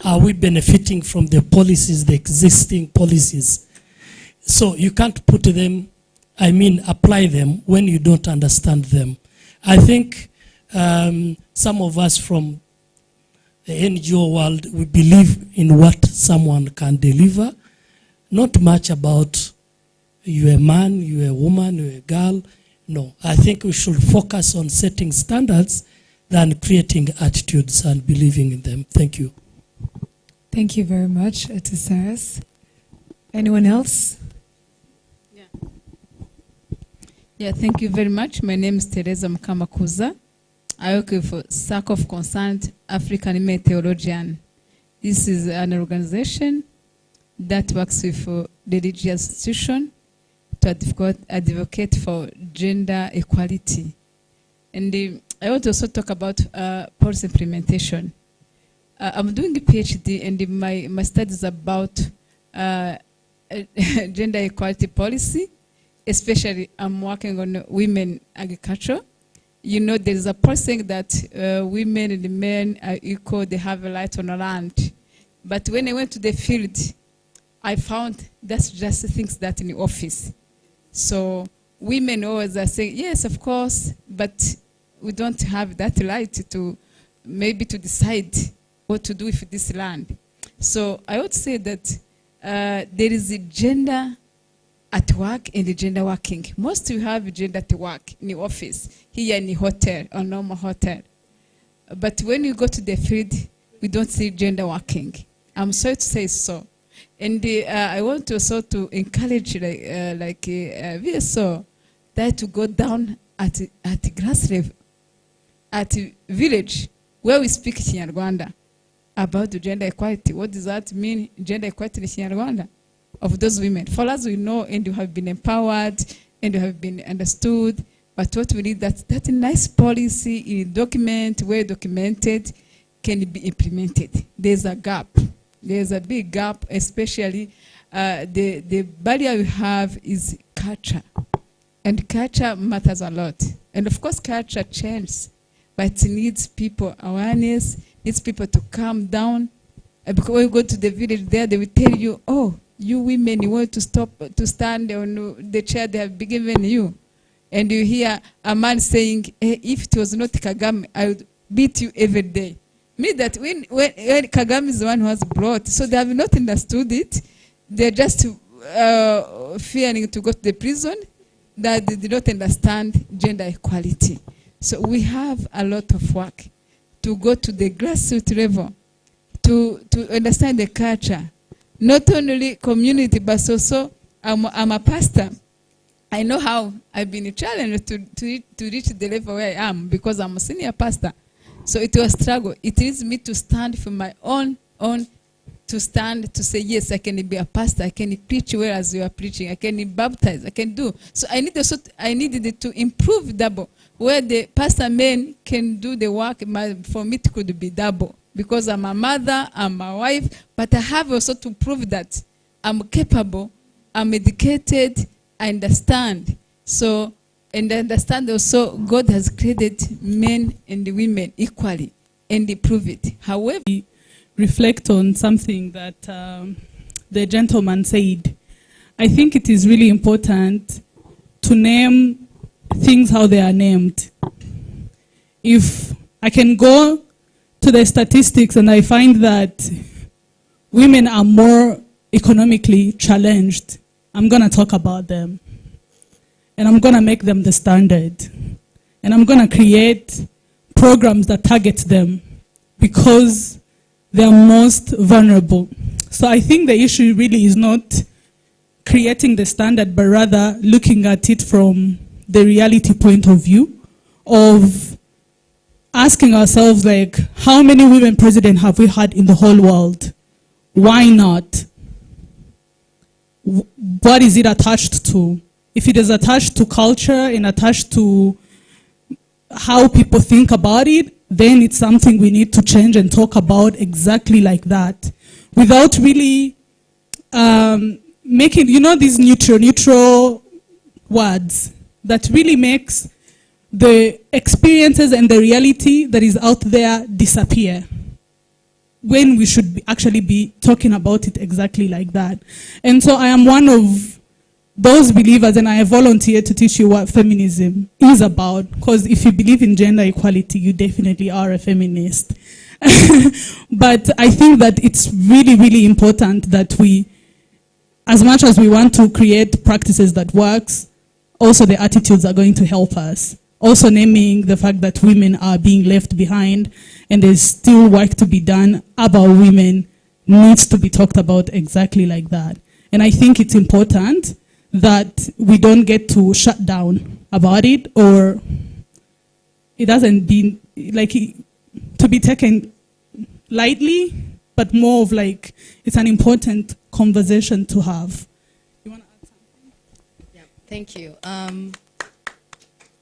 [SPEAKER 10] Are we benefiting from the policies, the existing policies? So you can't put them, apply them when you don't understand them. I think some of us from the NGO world, we believe in what someone can deliver. Not much about you're a man, you're a woman, you're a girl. No, I think we should focus on setting standards than creating attitudes and believing in them. Thank you.
[SPEAKER 3] Thank you very much, Atisaras. Anyone else?
[SPEAKER 11] Yeah, thank you very much. My name is Teresa Mkamakuza. I work with Circle of Concerned African Women Theologian. This is an organization that works with religious institutions to advocate for gender equality. And I want to also talk about policy implementation. I'm doing a PhD, and my studies about gender equality policy. Especially, I'm working on women agriculture. You know, there is a policy that women and men are equal, they have a right on the land. But when I went to the field, I found that's just things that in the office. So women always are saying, yes, of course, but we don't have that right to maybe to decide what to do with this land. So I would say that there is a gender at work and the gender working. Most you have gender at work in the office, here in the hotel, or normal hotel. But when you go to the field, we don't see gender working. I'm sorry to say so. And I want to also to encourage VSO that to go down at the grass level, at the village where we speak Kinyarwanda about the gender equality. What does that mean, gender equality in Kinyarwanda? Of those women. For us, we know and you have been empowered and you have been understood. But what we need, that nice policy in document, well documented, can be implemented. There's a gap. There's a big gap, especially the barrier we have is culture. And culture matters a lot. And of course, culture changes, but it needs people awareness, needs people to calm down. Because when you go to the village there, they will tell you, oh, you women, you want to stop to stand on the chair they have been given you. And you hear a man saying, hey, if it was not Kagame, I would beat you every day. me that when Kagame is the one who has brought, so they have not understood it. They're just fearing to go to the prison, that they do not understand gender equality. So we have a lot of work to go to the grassroots level, to understand the culture, not only community, but also I'm a pastor. I know how I've been challenged to reach the level where I am because I'm a senior pastor. So it was a struggle. It is me to stand for my own, to stand to say, yes, I can be a pastor, I can preach whereas you are preaching, I can baptize, I can do. So I needed to improve double. Where the pastor men can do the work, for me it could be double. Because I'm a mother, I'm a wife, but I have also to prove that I'm capable, I'm educated, I understand. So, and I understand also God has created men and women equally, and they prove it. However,
[SPEAKER 8] reflect on something that the gentleman said. I think it is really important to name things how they are named. If I can go to the statistics and I find that women are more economically challenged, I'm going to talk about them. And I'm going to make them the standard. And I'm going to create programs that target them because they're most vulnerable. So I think the issue really is not creating the standard, but rather looking at it from the reality point of view of asking ourselves, like, how many women presidents have we had in the whole world? Why not? What is it attached to? If it is attached to culture and attached to how people think about it, then it's something we need to change and talk about exactly like that. Without really making, these neutral words that really makes the experiences and the reality that is out there disappear, when we should actually be talking about it exactly like that. And so I am one of those believers, and I volunteer to teach you what feminism is about, because if you believe in gender equality, you definitely are a feminist. But I think that it's really, really important that we, as much as we want to create practices that works, also the attitudes are going to help us. Also naming the fact that women are being left behind and there's still work to be done about women needs to be talked about exactly like that. And I think it's important that we don't get to shut down about it, or it doesn't be like to be taken lightly, but more of like it's an important conversation to have. You want to add something?
[SPEAKER 7] Yeah, thank you.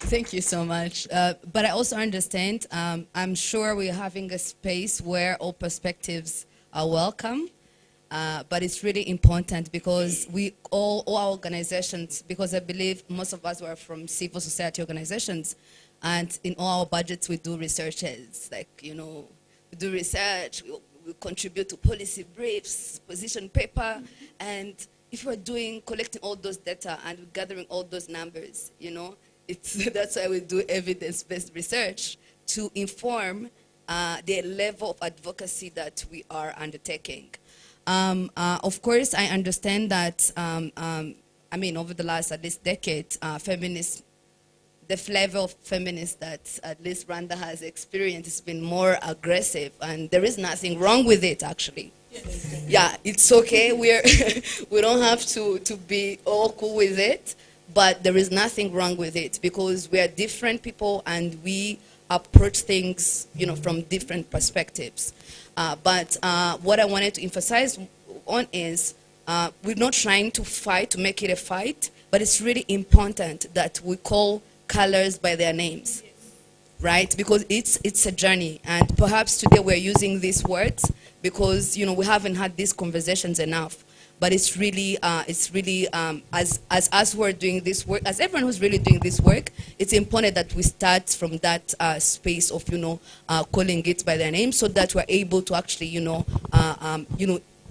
[SPEAKER 7] Thank you so much. But I also understand, I'm sure we're having a space where all perspectives are welcome. But it's really important because all our organizations, because I believe most of us were from civil society organizations, and in all our budgets we do researches, like, we do research, we contribute to policy briefs, position paper, and if we're collecting all those data and gathering all those numbers, that's why we do evidence-based research to inform the level of advocacy that we are undertaking. Of course, I understand that, over the last at least decade, the flavor of feminists that at least Rwanda has experienced has been more aggressive, and there is nothing wrong with it, actually. Yeah, it's okay. We don't have to be all cool with it, but there is nothing wrong with it because we are different people and we approach things, from different perspectives. But what I wanted to emphasize on is we're not trying to fight to make it a fight, but it's really important that we call colors by their names, right? Because it's a journey, and perhaps today we're using these words because we haven't had these conversations enough. But it's really as us who are doing this work, as everyone who's really doing this work, it's important that we start from that space of calling it by their name, so that we're able to actually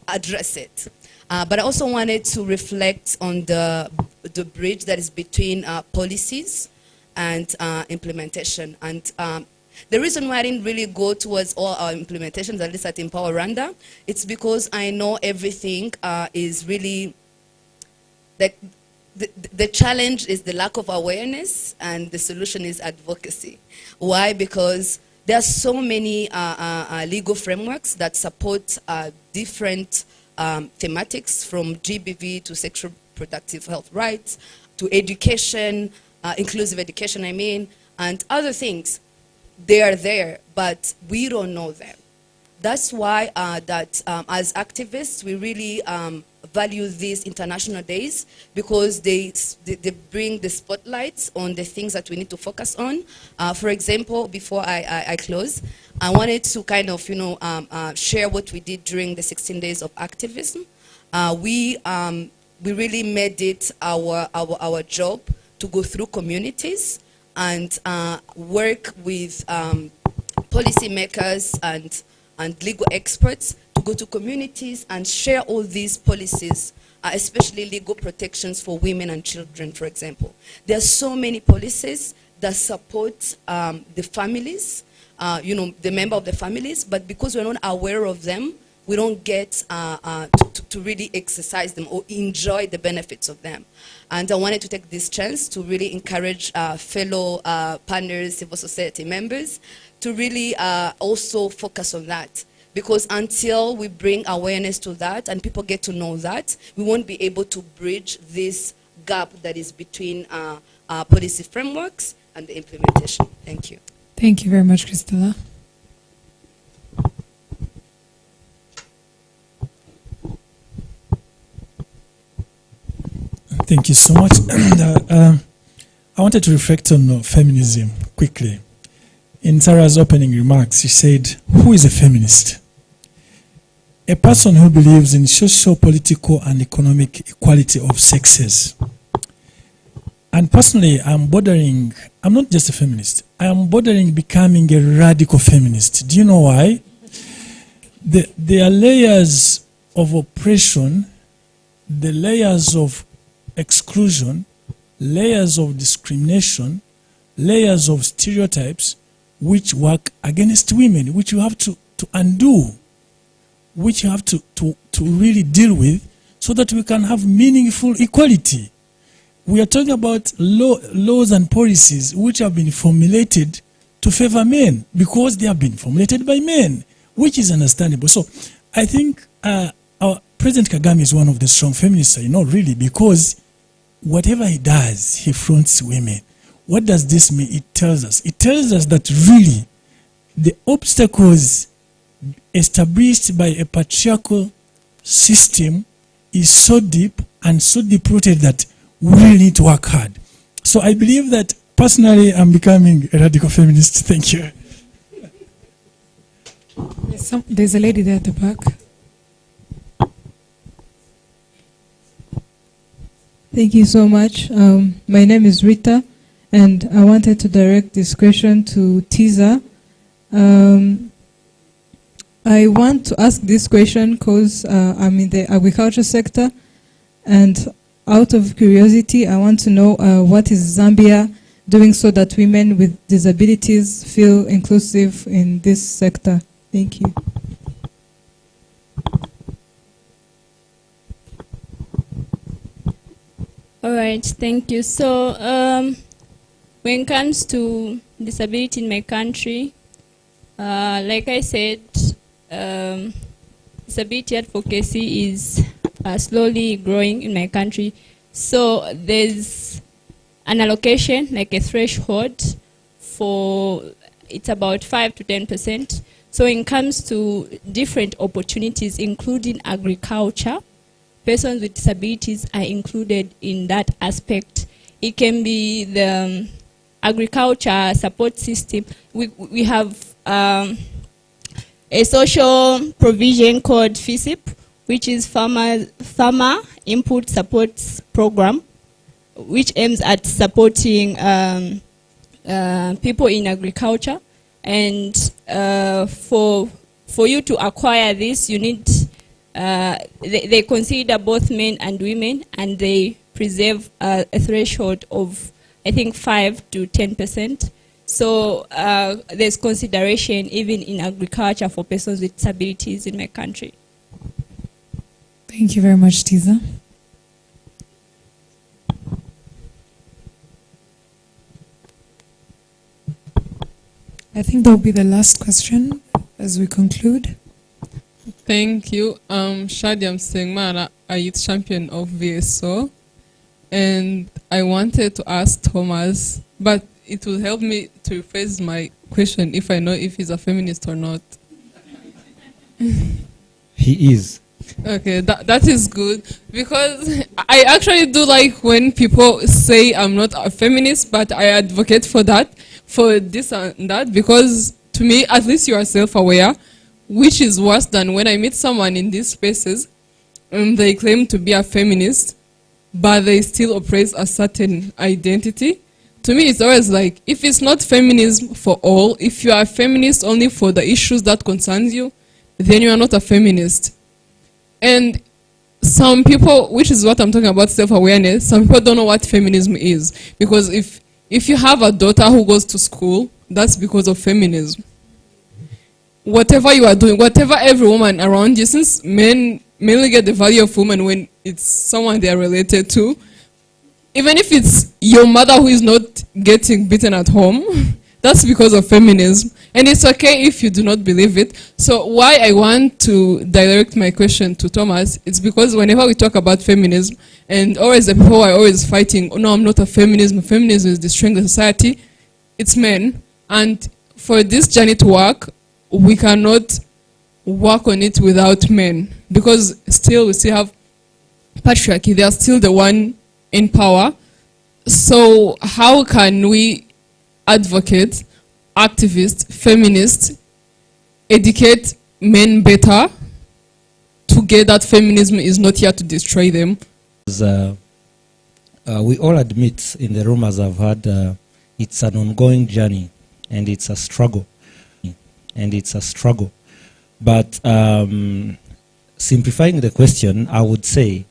[SPEAKER 7] address it. But I also wanted to reflect on the bridge that is between policies and implementation. And The reason why I didn't really go towards all our implementations, at least at Empower Rwanda, it's because I know everything is really, the challenge is the lack of awareness, and the solution is advocacy. Why? Because there are so many legal frameworks that support different thematics, from GBV to sexual reproductive health rights, to education, inclusive education, I mean, and other things. They are there, but we don't know them. That's why as activists, we really value these international days, because they bring the spotlights on the things that we need to focus on. For example, before I close, I wanted to kind of, share what we did during the 16 days of activism. We really made it our job to go through communities and work with policymakers and legal experts to go to communities and share all these policies, especially legal protections for women and children, for example. There are so many policies that support the families, the member of the families, but because we're not aware of them, we don't get to really exercise them or enjoy the benefits of them. And I wanted to take this chance to really encourage fellow partners, civil society members, to really also focus on that. Because until we bring awareness to that and people get to know that, we won't be able to bridge this gap that is between policy frameworks and the implementation. Thank you.
[SPEAKER 3] Thank you very much, Christella.
[SPEAKER 2] Thank you so much. I wanted to reflect on feminism quickly. In Sarah's opening remarks, she said, who is a feminist? A person who believes in social, political, and economic equality of sexes. And personally, I'm not just a feminist, I am bordering becoming a radical feminist. Do you know why? There are layers of oppression, the layers of exclusion, layers of discrimination, layers of stereotypes which work against women, which you have to undo, which you have to really deal with so that we can have meaningful equality. We are talking about laws and policies which have been formulated to favor men because they have been formulated by men, which is understandable. So I think our President Kagame is one of the strong feminists, really, because whatever he does, he fronts women. What does this mean? It tells us that really the obstacles established by a patriarchal system is so deep and so deep-rooted that we really need to work hard. So I believe that personally I'm becoming a radical feminist. Thank you.
[SPEAKER 3] There's a lady there at the back.
[SPEAKER 12] Thank you so much. My name is Rita, and I wanted to direct this question to Tiza. I want to ask this question because I'm in the agriculture sector, and out of curiosity, I want to know what is Zambia doing so that women with disabilities feel inclusive in this sector. Thank you.
[SPEAKER 5] All right, thank you. So when it comes to disability in my country, like I said, disability advocacy is slowly growing in my country. So there's an allocation, like a threshold for, it's about 5 to 10%. So when it comes to different opportunities, including agriculture, persons with disabilities are included in that aspect. It can be the agriculture support system. We have a social provision called FISIP, which is Farmer Input Support Program, which aims at supporting people in agriculture. And for you to acquire this, you need they consider both men and women, and they preserve a threshold of, I think, 5 to 10%. So there's consideration even in agriculture for persons with disabilities in my country.
[SPEAKER 3] Thank you very much, Tiza. I think that will be the last question as we conclude.
[SPEAKER 13] Thank you. Shadiam Sengmara, a youth champion of VSO. And I wanted to ask Thomas, but it will help me to rephrase my question if I know if he's a feminist or not.
[SPEAKER 9] He is.
[SPEAKER 13] Okay, that is good, because I actually do like when people say I'm not a feminist, but I advocate for that, for this and that, because to me, at least you are self-aware, which is worse than when I meet someone in these spaces and they claim to be a feminist, but they still oppress a certain identity. To me, it's always like, if it's not feminism for all, if you are a feminist only for the issues that concerns you, then you are not a feminist. And some people, which is what I'm talking about, self-awareness, some people don't know what feminism is. Because if you have a daughter who goes to school, that's because of feminism. Whatever you are doing, whatever every woman around you, since men mainly get the value of women when it's someone they are related to, even if it's your mother who is not getting beaten at home, that's because of feminism. And it's okay if you do not believe it. So why I want to direct my question to Thomas, it's because whenever we talk about feminism, and always the people who are always fighting, oh, no, I'm not a feminism, feminism is destroying the society, it's men. And for this journey to work, we cannot work on it without men. Because we still have patriarchy, they are still the one in power. So how can we advocate, activist, feminist, educate men better to get that feminism is not here to destroy them?
[SPEAKER 9] We all admit in the room, as I've heard, it's an ongoing journey and it's a struggle. But simplifying the question, I would say,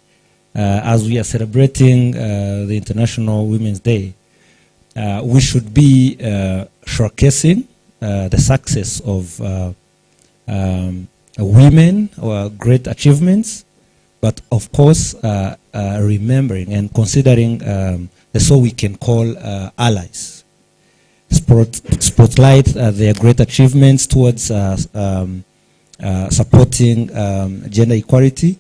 [SPEAKER 9] as we are celebrating the International Women's Day, we should be showcasing the success of women or great achievements, but of course remembering and considering the so we can call allies. Spotlight their great achievements towards supporting gender equality.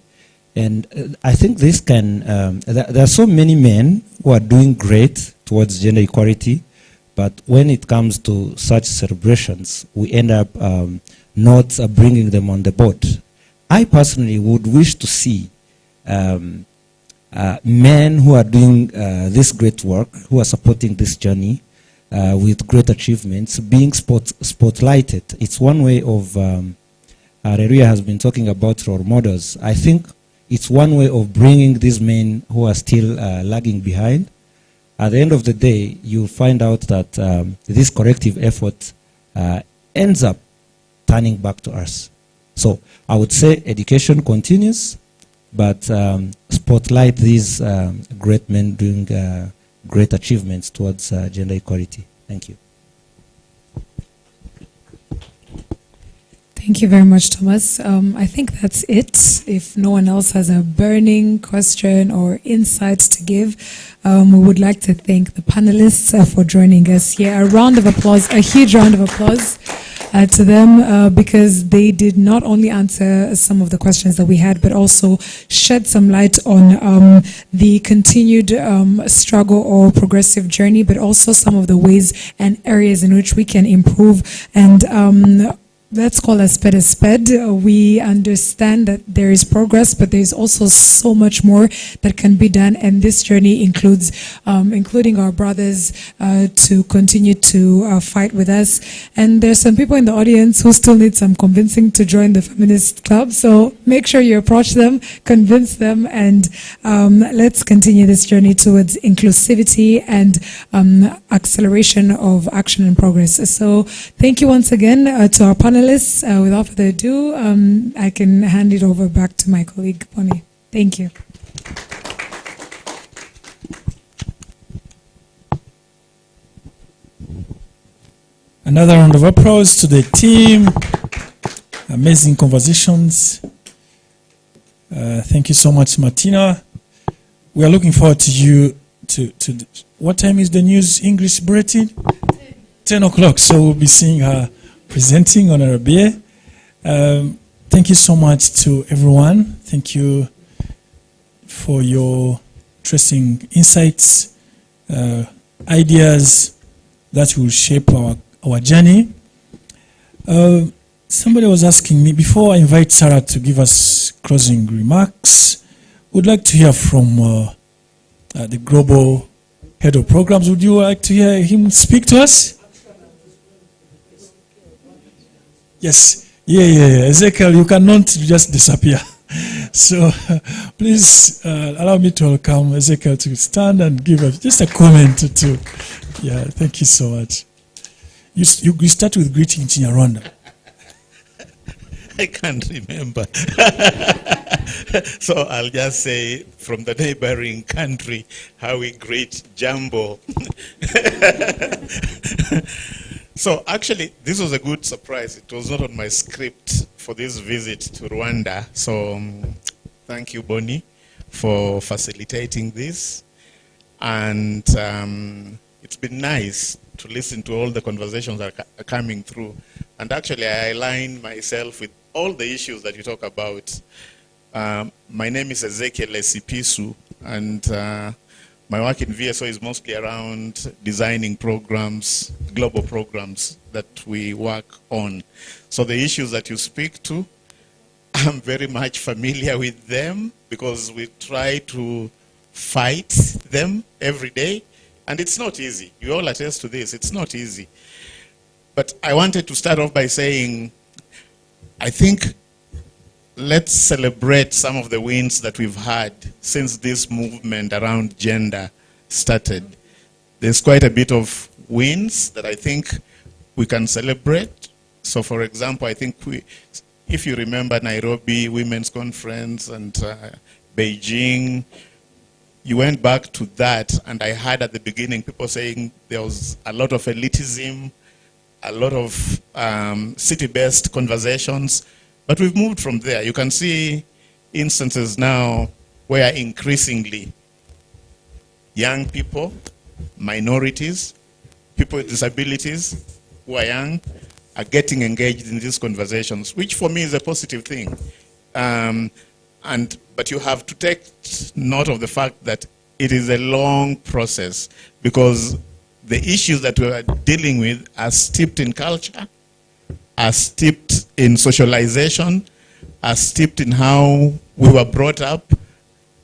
[SPEAKER 9] And I think this can, there are so many men who are doing great towards gender equality, but when it comes to such celebrations, we end up not bringing them on the board. I personally would wish to see men who are doing this great work, who are supporting this journey with great achievements, being spotlighted. It's one way of, Areruya has been talking about role models. I think it's one way of bringing these men who are still lagging behind. At the end of the day, you'll find out that this collective effort ends up turning back to us. So I would say education continues, but spotlight these great men doing great achievements towards gender equality. Thank you.
[SPEAKER 3] Thank you very much, Thomas. I think that's it. If no one else has a burning question or insights to give, we would like to thank the panelists for joining us here. A round of applause, a huge round of applause to them because they did not only answer some of the questions that we had, but also shed some light on the continued struggle or progressive journey, but also some of the ways and areas in which we can improve. And let's call a spade a spade. We understand that there is progress, but there's also so much more that can be done. And this journey includes, including our brothers, to continue to fight with us. And there's some people in the audience who still need some convincing to join the feminist club. So make sure you approach them, convince them, and let's continue this journey towards inclusivity and acceleration of action and progress. So thank you once again to our panelists. Without further ado, I can hand it over back to my colleague, Bonnie. Thank you.
[SPEAKER 2] Another round of applause to the team. Amazing conversations. Thank you so much, Martina. We are looking forward to you what time is the news English bulletin? 10 o'clock. So we'll be seeing her presenting on Arabia. Thank you so much to everyone. Thank you for your interesting insights, ideas that will shape our journey. Somebody was asking me, before I invite Sarah to give us closing remarks, would like to hear from the global head of programs. Would you like to hear him speak to us? Yes. Yeah. Ezekiel, you cannot just disappear. So please allow me to welcome Ezekiel to stand and give us just a comment or two. Yeah, thank you so much. You start with greetings in Rwanda.
[SPEAKER 14] I can't remember. So I'll just say from the neighboring country how we greet Jambo. So actually, this was a good surprise. It was not on my script for this visit to Rwanda. So thank you, Bonnie, for facilitating this. And it's been nice to listen to all the conversations that are coming through. And actually, I align myself with all the issues that you talk about. My name is Ezekiel Esipisu, and my work in VSO is mostly around designing programs, global programs that we work on. So the issues that you speak to, I'm very much familiar with them because we try to fight them every day. And it's not easy. You all attest to this. It's not easy. But I wanted to start off by saying, I think let's celebrate some of the wins that we've had since this movement around gender started. There's quite a bit of wins that I think we can celebrate. So for example, I think if you remember Nairobi Women's Conference and Beijing, you went back to that, and I heard at the beginning people saying there was a lot of elitism, a lot of city-based conversations, but we've moved from there. You can see instances now where increasingly young people, minorities, people with disabilities who are young are getting engaged in these conversations, which for me is a positive thing. But you have to take note of the fact that it is a long process because the issues that we are dealing with are steeped in culture, are steeped in socialization, are steeped in how we were brought up,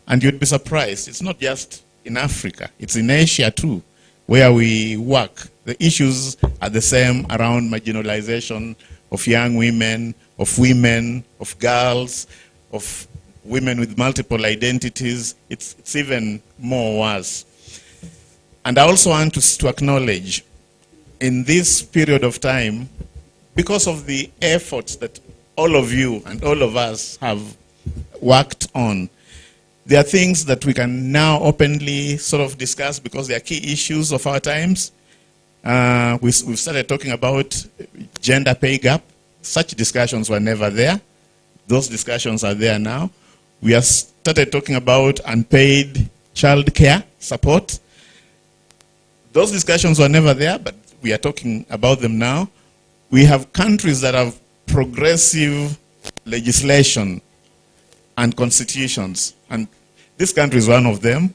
[SPEAKER 14] and you'd be surprised. It's not just in Africa, it's in Asia too, where we work. The issues are the same around marginalization of young women, of girls, of women with multiple identities. It's even more worse. And I also want to acknowledge, in this period of time, because of the efforts that all of you and all of us have worked on, there are things that we can now openly sort of discuss because they are key issues of our times. We've started talking about gender pay gap. Such discussions were never there. Those discussions are there now. We have started talking about unpaid child care support. Those discussions were never there, but we are talking about them now. We have countries that have progressive legislation and constitutions, and this country is one of them.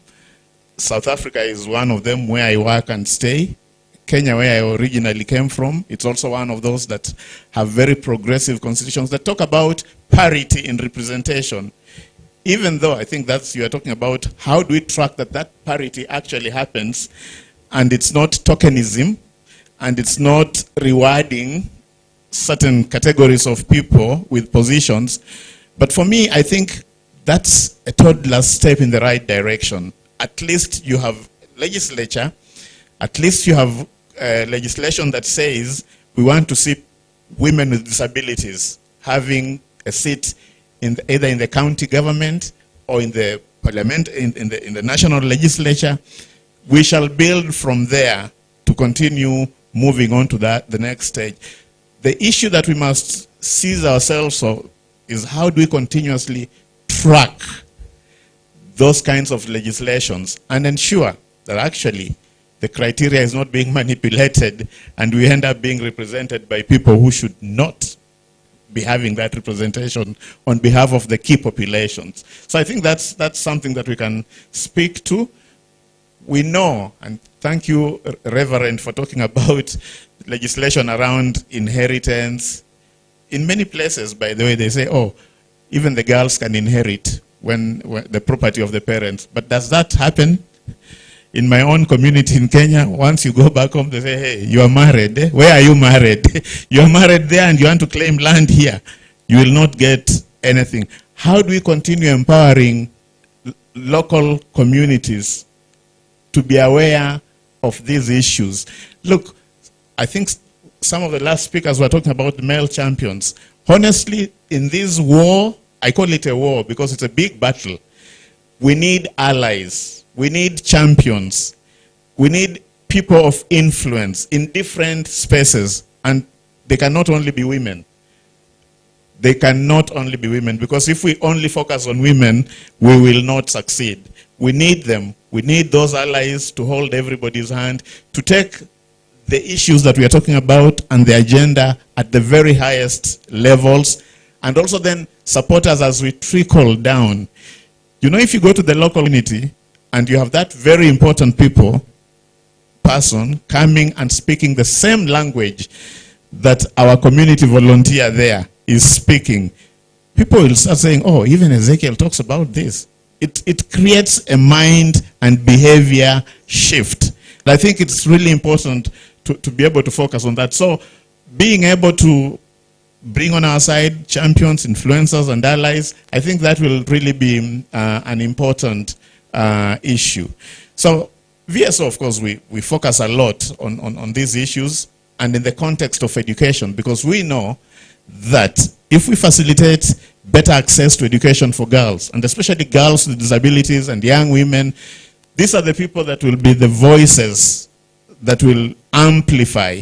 [SPEAKER 14] South Africa is one of them, where I work and stay. Kenya, where I originally came from, it's also one of those that have very progressive constitutions that talk about parity in representation. Even though I think you are talking about how do we track that parity actually happens, and it's not tokenism, and it's not rewarding certain categories of people with positions. But for me, I think that's a toddler step in the right direction. At least you have legislature, at least you have legislation that says we want to see women with disabilities having a seat either in the county government or in the parliament, in the national legislature. We shall build from there to continue moving on to the next stage. The issue that we must seize ourselves of is how do we continuously track those kinds of legislations and ensure that actually the criteria is not being manipulated and we end up being represented by people who should not be having that representation on behalf of the key populations. So I think that's something that we can speak to. We know, and thank you, Reverend, for talking about legislation around inheritance. In many places, by the way, they say, oh, even the girls can inherit when the property of the parents. But does that happen? In my own community in Kenya, once you go back home, they say, hey, you are married. Eh? Where are you married? You are married there and you want to claim land here. You will not get anything. How do we continue empowering local communities to be aware of these issues? Look, I think some of the last speakers were talking about male champions. Honestly, in this war, I call it a war because it's a big battle. We need allies. We need champions. We need people of influence in different spaces. And they cannot only be women. They cannot only be women, because if we only focus on women, we will not succeed. We need them. We need those allies to hold everybody's hand, to take the issues that we are talking about and the agenda at the very highest levels, and also then support us as we trickle down. You know, if you go to the local community and you have that very important person coming and speaking the same language that our community volunteer there is speaking, people will start saying, oh, even Ezekiel talks about this. It creates a mind and behavior shift. I think it's really important to be able to focus on that. So being able to bring on our side champions, influencers, and allies, I think that will really be an important issue. So VSO, of course, we focus a lot on these issues and in the context of education, because we know that if we facilitate better access to education for girls, and especially girls with disabilities and young women, these are the people that will be the voices that will amplify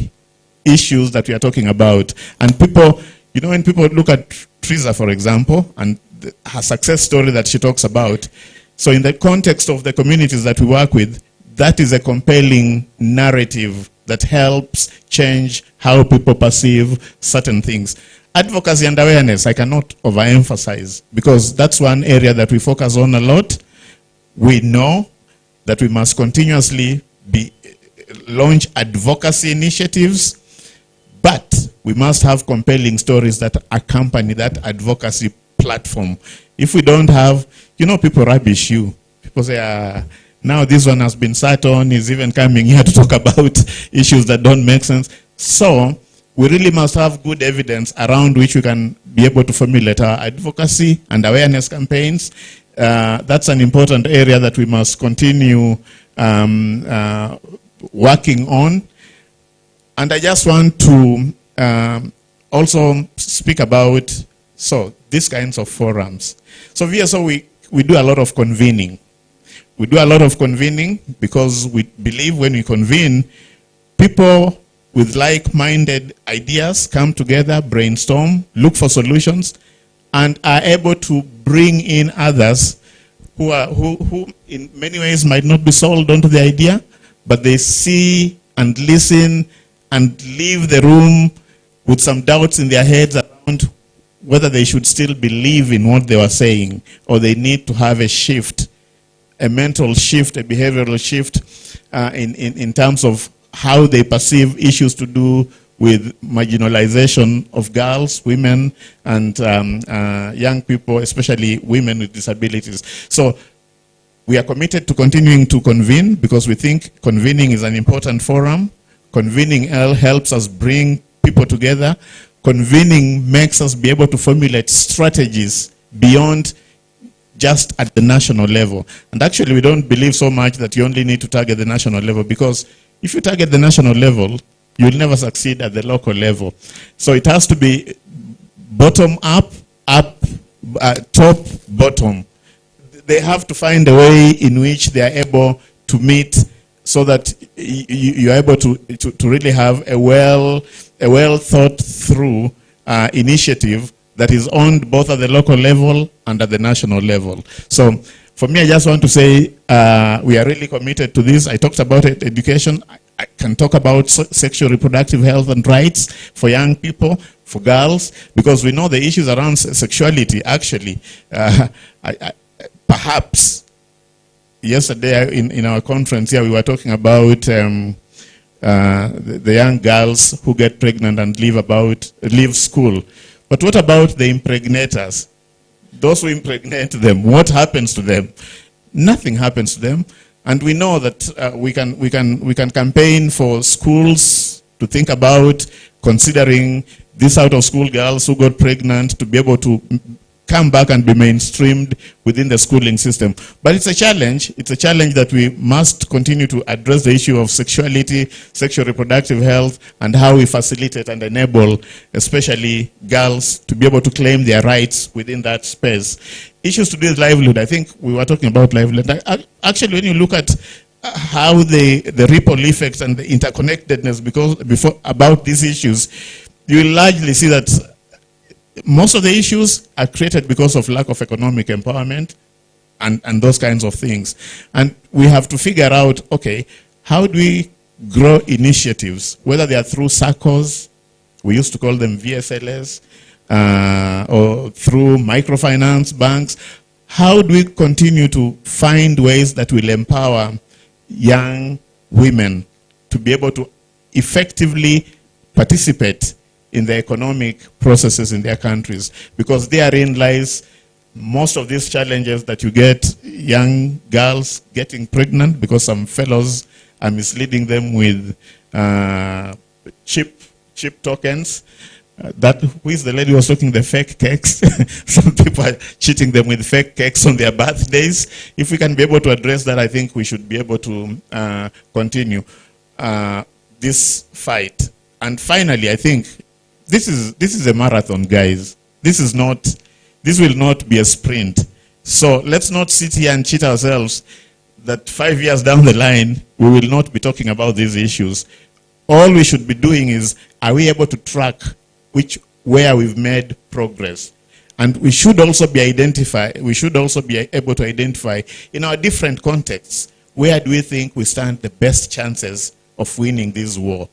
[SPEAKER 14] issues that we are talking about. And people, you know, when people look at Teresa, for example, and her success story that she talks about, so in the context of the communities that we work with, that is a compelling narrative that helps change how people perceive certain things. Advocacy and awareness, I cannot overemphasize, because that's one area that we focus on a lot. We know that we must continuously launch advocacy initiatives, but we must have compelling stories that accompany that advocacy platform. If we don't have, you know, people rubbish you. People say, now this one has been sat on, is even coming here to talk about issues that don't make sense. So we really must have good evidence around which we can be able to formulate our advocacy and awareness campaigns. That's an important area that we must continue working on. And I just want to also speak about these kinds of forums. So VSO, we do a lot of convening. We do a lot of convening because we believe when we convene, people with like-minded ideas come together, brainstorm, look for solutions, and are able to bring in others who in many ways might not be sold onto the idea, but they see and listen and leave the room with some doubts in their heads around whether they should still believe in what they were saying, or they need to have a shift, a mental shift, a behavioral shift in terms of how they perceive issues to do with marginalization of girls, women, and young people, especially women with disabilities. So we are committed to continuing to convene because we think convening is an important forum. Convening helps us bring people together. Convening makes us be able to formulate strategies beyond just at the national level. And actually, we don't believe so much that you only need to target the national level, because if you target the national level, you'll never succeed at the local level. So it has to be bottom up, top, bottom. They have to find a way in which they are able to meet so that you're able to really have a well thought through initiative that is owned both at the local level and at the national level. So for me, I just want to say we are really committed to this. I talked about education. I can talk about sexual reproductive health and rights for young people, for girls, because we know the issues around sexuality. Actually, perhaps yesterday in our conference here, we were talking about the young girls who get pregnant and leave school. But what about the impregnators? Those who impregnate them, what happens to them? Nothing happens to them. And we know that we can campaign for schools to think about considering these out-of-school girls who got pregnant to be able to come back and be mainstreamed within the schooling system. But it's a challenge. It's a challenge that we must continue to address the issue of sexuality, sexual reproductive health, and how we facilitate and enable, especially girls, to be able to claim their rights within that space. Issues to do with livelihood. I think we were talking about livelihood. Actually, when you look at how the ripple effects and the interconnectedness about these issues, you will largely see that most of the issues are created because of lack of economic empowerment and those kinds of things. And we have to figure out, okay, how do we grow initiatives, whether they are through SACCOs, we used to call them VSLS, or through microfinance banks. How do we continue to find ways that will empower young women to be able to effectively participate in the economic processes in their countries? Because therein lies most of these challenges that you get young girls getting pregnant because some fellows are misleading them with cheap tokens. Who is the lady who was talking the fake cakes? Some people are cheating them with fake cakes on their birthdays. If we can be able to address that, I think we should be able to continue this fight. And finally, I think this is a marathon, guys. This will not be a sprint. So let's not sit here and cheat ourselves that 5 years down the line, we will not be talking about these issues. All we should be doing is, are we able to track where we've made progress? And we should also be able to identify in our different contexts, where do we think we stand the best chances of winning this war?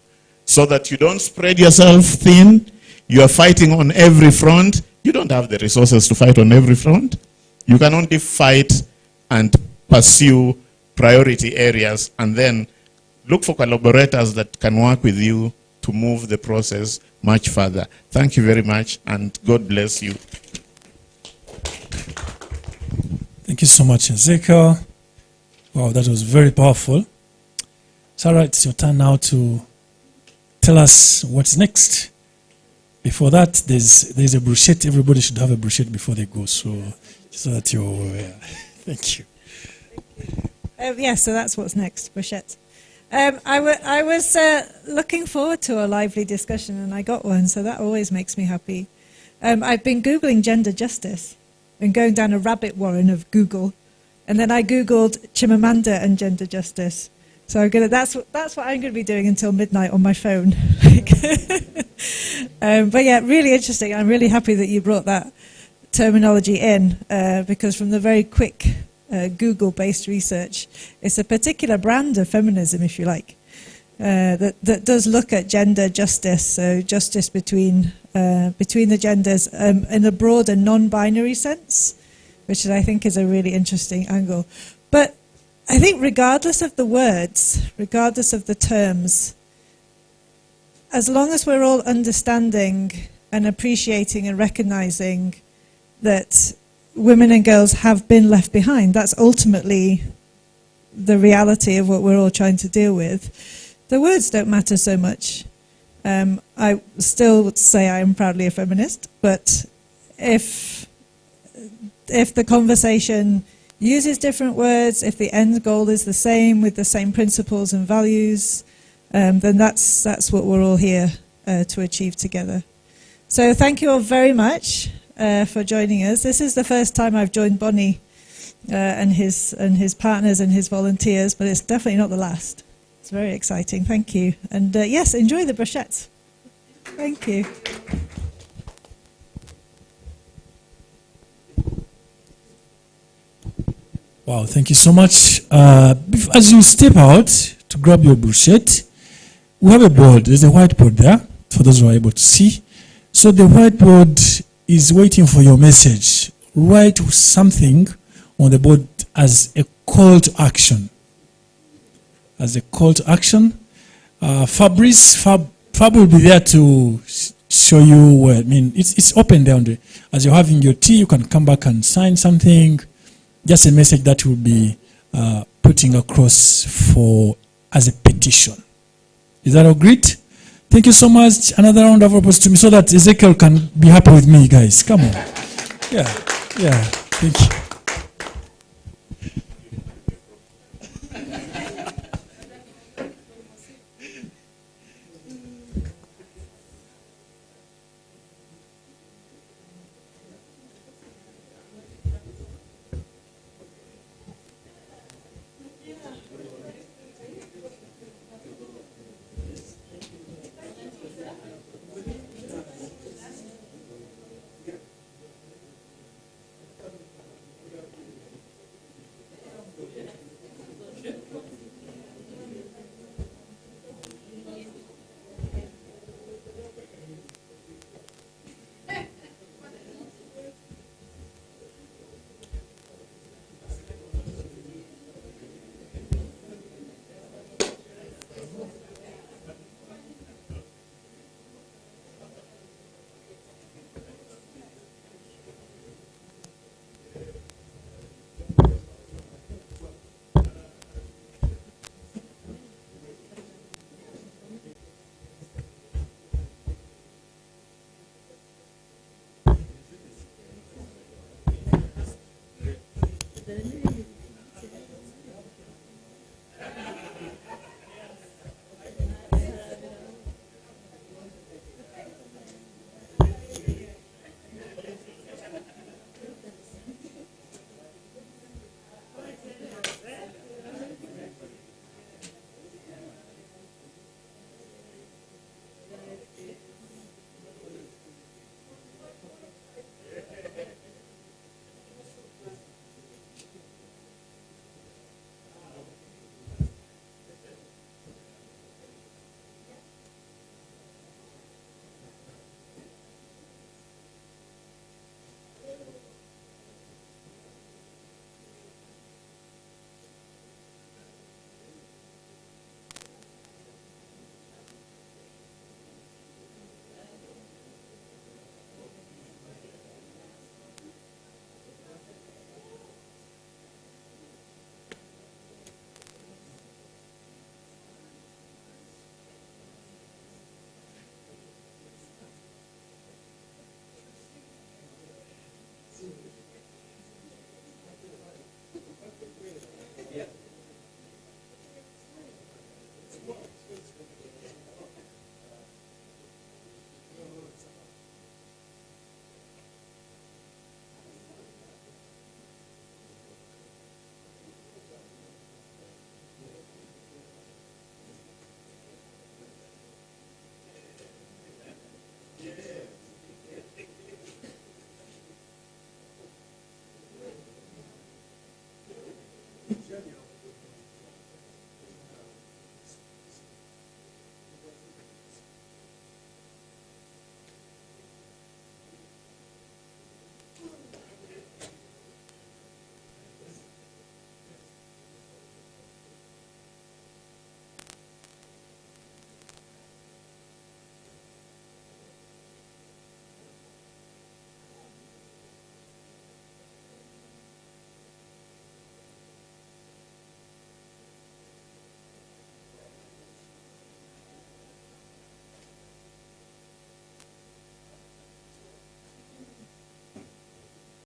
[SPEAKER 14] So that you don't spread yourself thin. You are fighting on every front. You don't have the resources to fight on every front. You can only fight and pursue priority areas and then look for collaborators that can work with you to move the process much further. Thank you very much, and God bless you.
[SPEAKER 2] Thank you so much, Ezekiel. Wow, that was very powerful. Sarah, it's your turn now to tell us what's next. Before that, there's a bruschetta. Everybody should have a bruschetta before they go, so that you're aware. Thank you.
[SPEAKER 1] Yeah, so that's what's next, bruschetta. I was looking forward to a lively discussion, and I got one, so that always makes me happy. I've been Googling gender justice and going down a rabbit warren of Google, and then I Googled Chimamanda and gender justice. So that's what I'm going to be doing until midnight on my phone. But yeah, really interesting. I'm really happy that you brought that terminology in, because from the very quick Google-based research, it's a particular brand of feminism, if you like, that does look at gender justice, so justice between the genders in a broader non-binary sense, which I think is a really interesting angle. But I think regardless of the words, regardless of the terms, as long as we're all understanding and appreciating and recognizing that women and girls have been left behind, that's ultimately the reality of what we're all trying to deal with. The words don't matter so much. I still would say I am proudly a feminist, but if the conversation uses different words, if the end goal is the same with the same principles and values, then that's what we're all here to achieve together. So thank you all very much for joining us. This is the first time I've joined Bonnie and his partners and his volunteers, but it's definitely not the last. It's very exciting. Thank you. And yes, enjoy the brochettes. Thank you.
[SPEAKER 2] Wow, thank you so much. As you step out to grab your bruschette, we have a board. There's a whiteboard there for those who are able to see. So the whiteboard is waiting for your message. Write something on the board as a call to action. As a call to action. Fab will be there to show you where. I mean, it's open there. As you're having your tea, you can come back and sign something. Just a message that will be putting across as a petition. Is that all great? Thank you so much. Another round of applause to me so that Ezekiel can be happy with me, guys. Come on. Yeah. Thank you.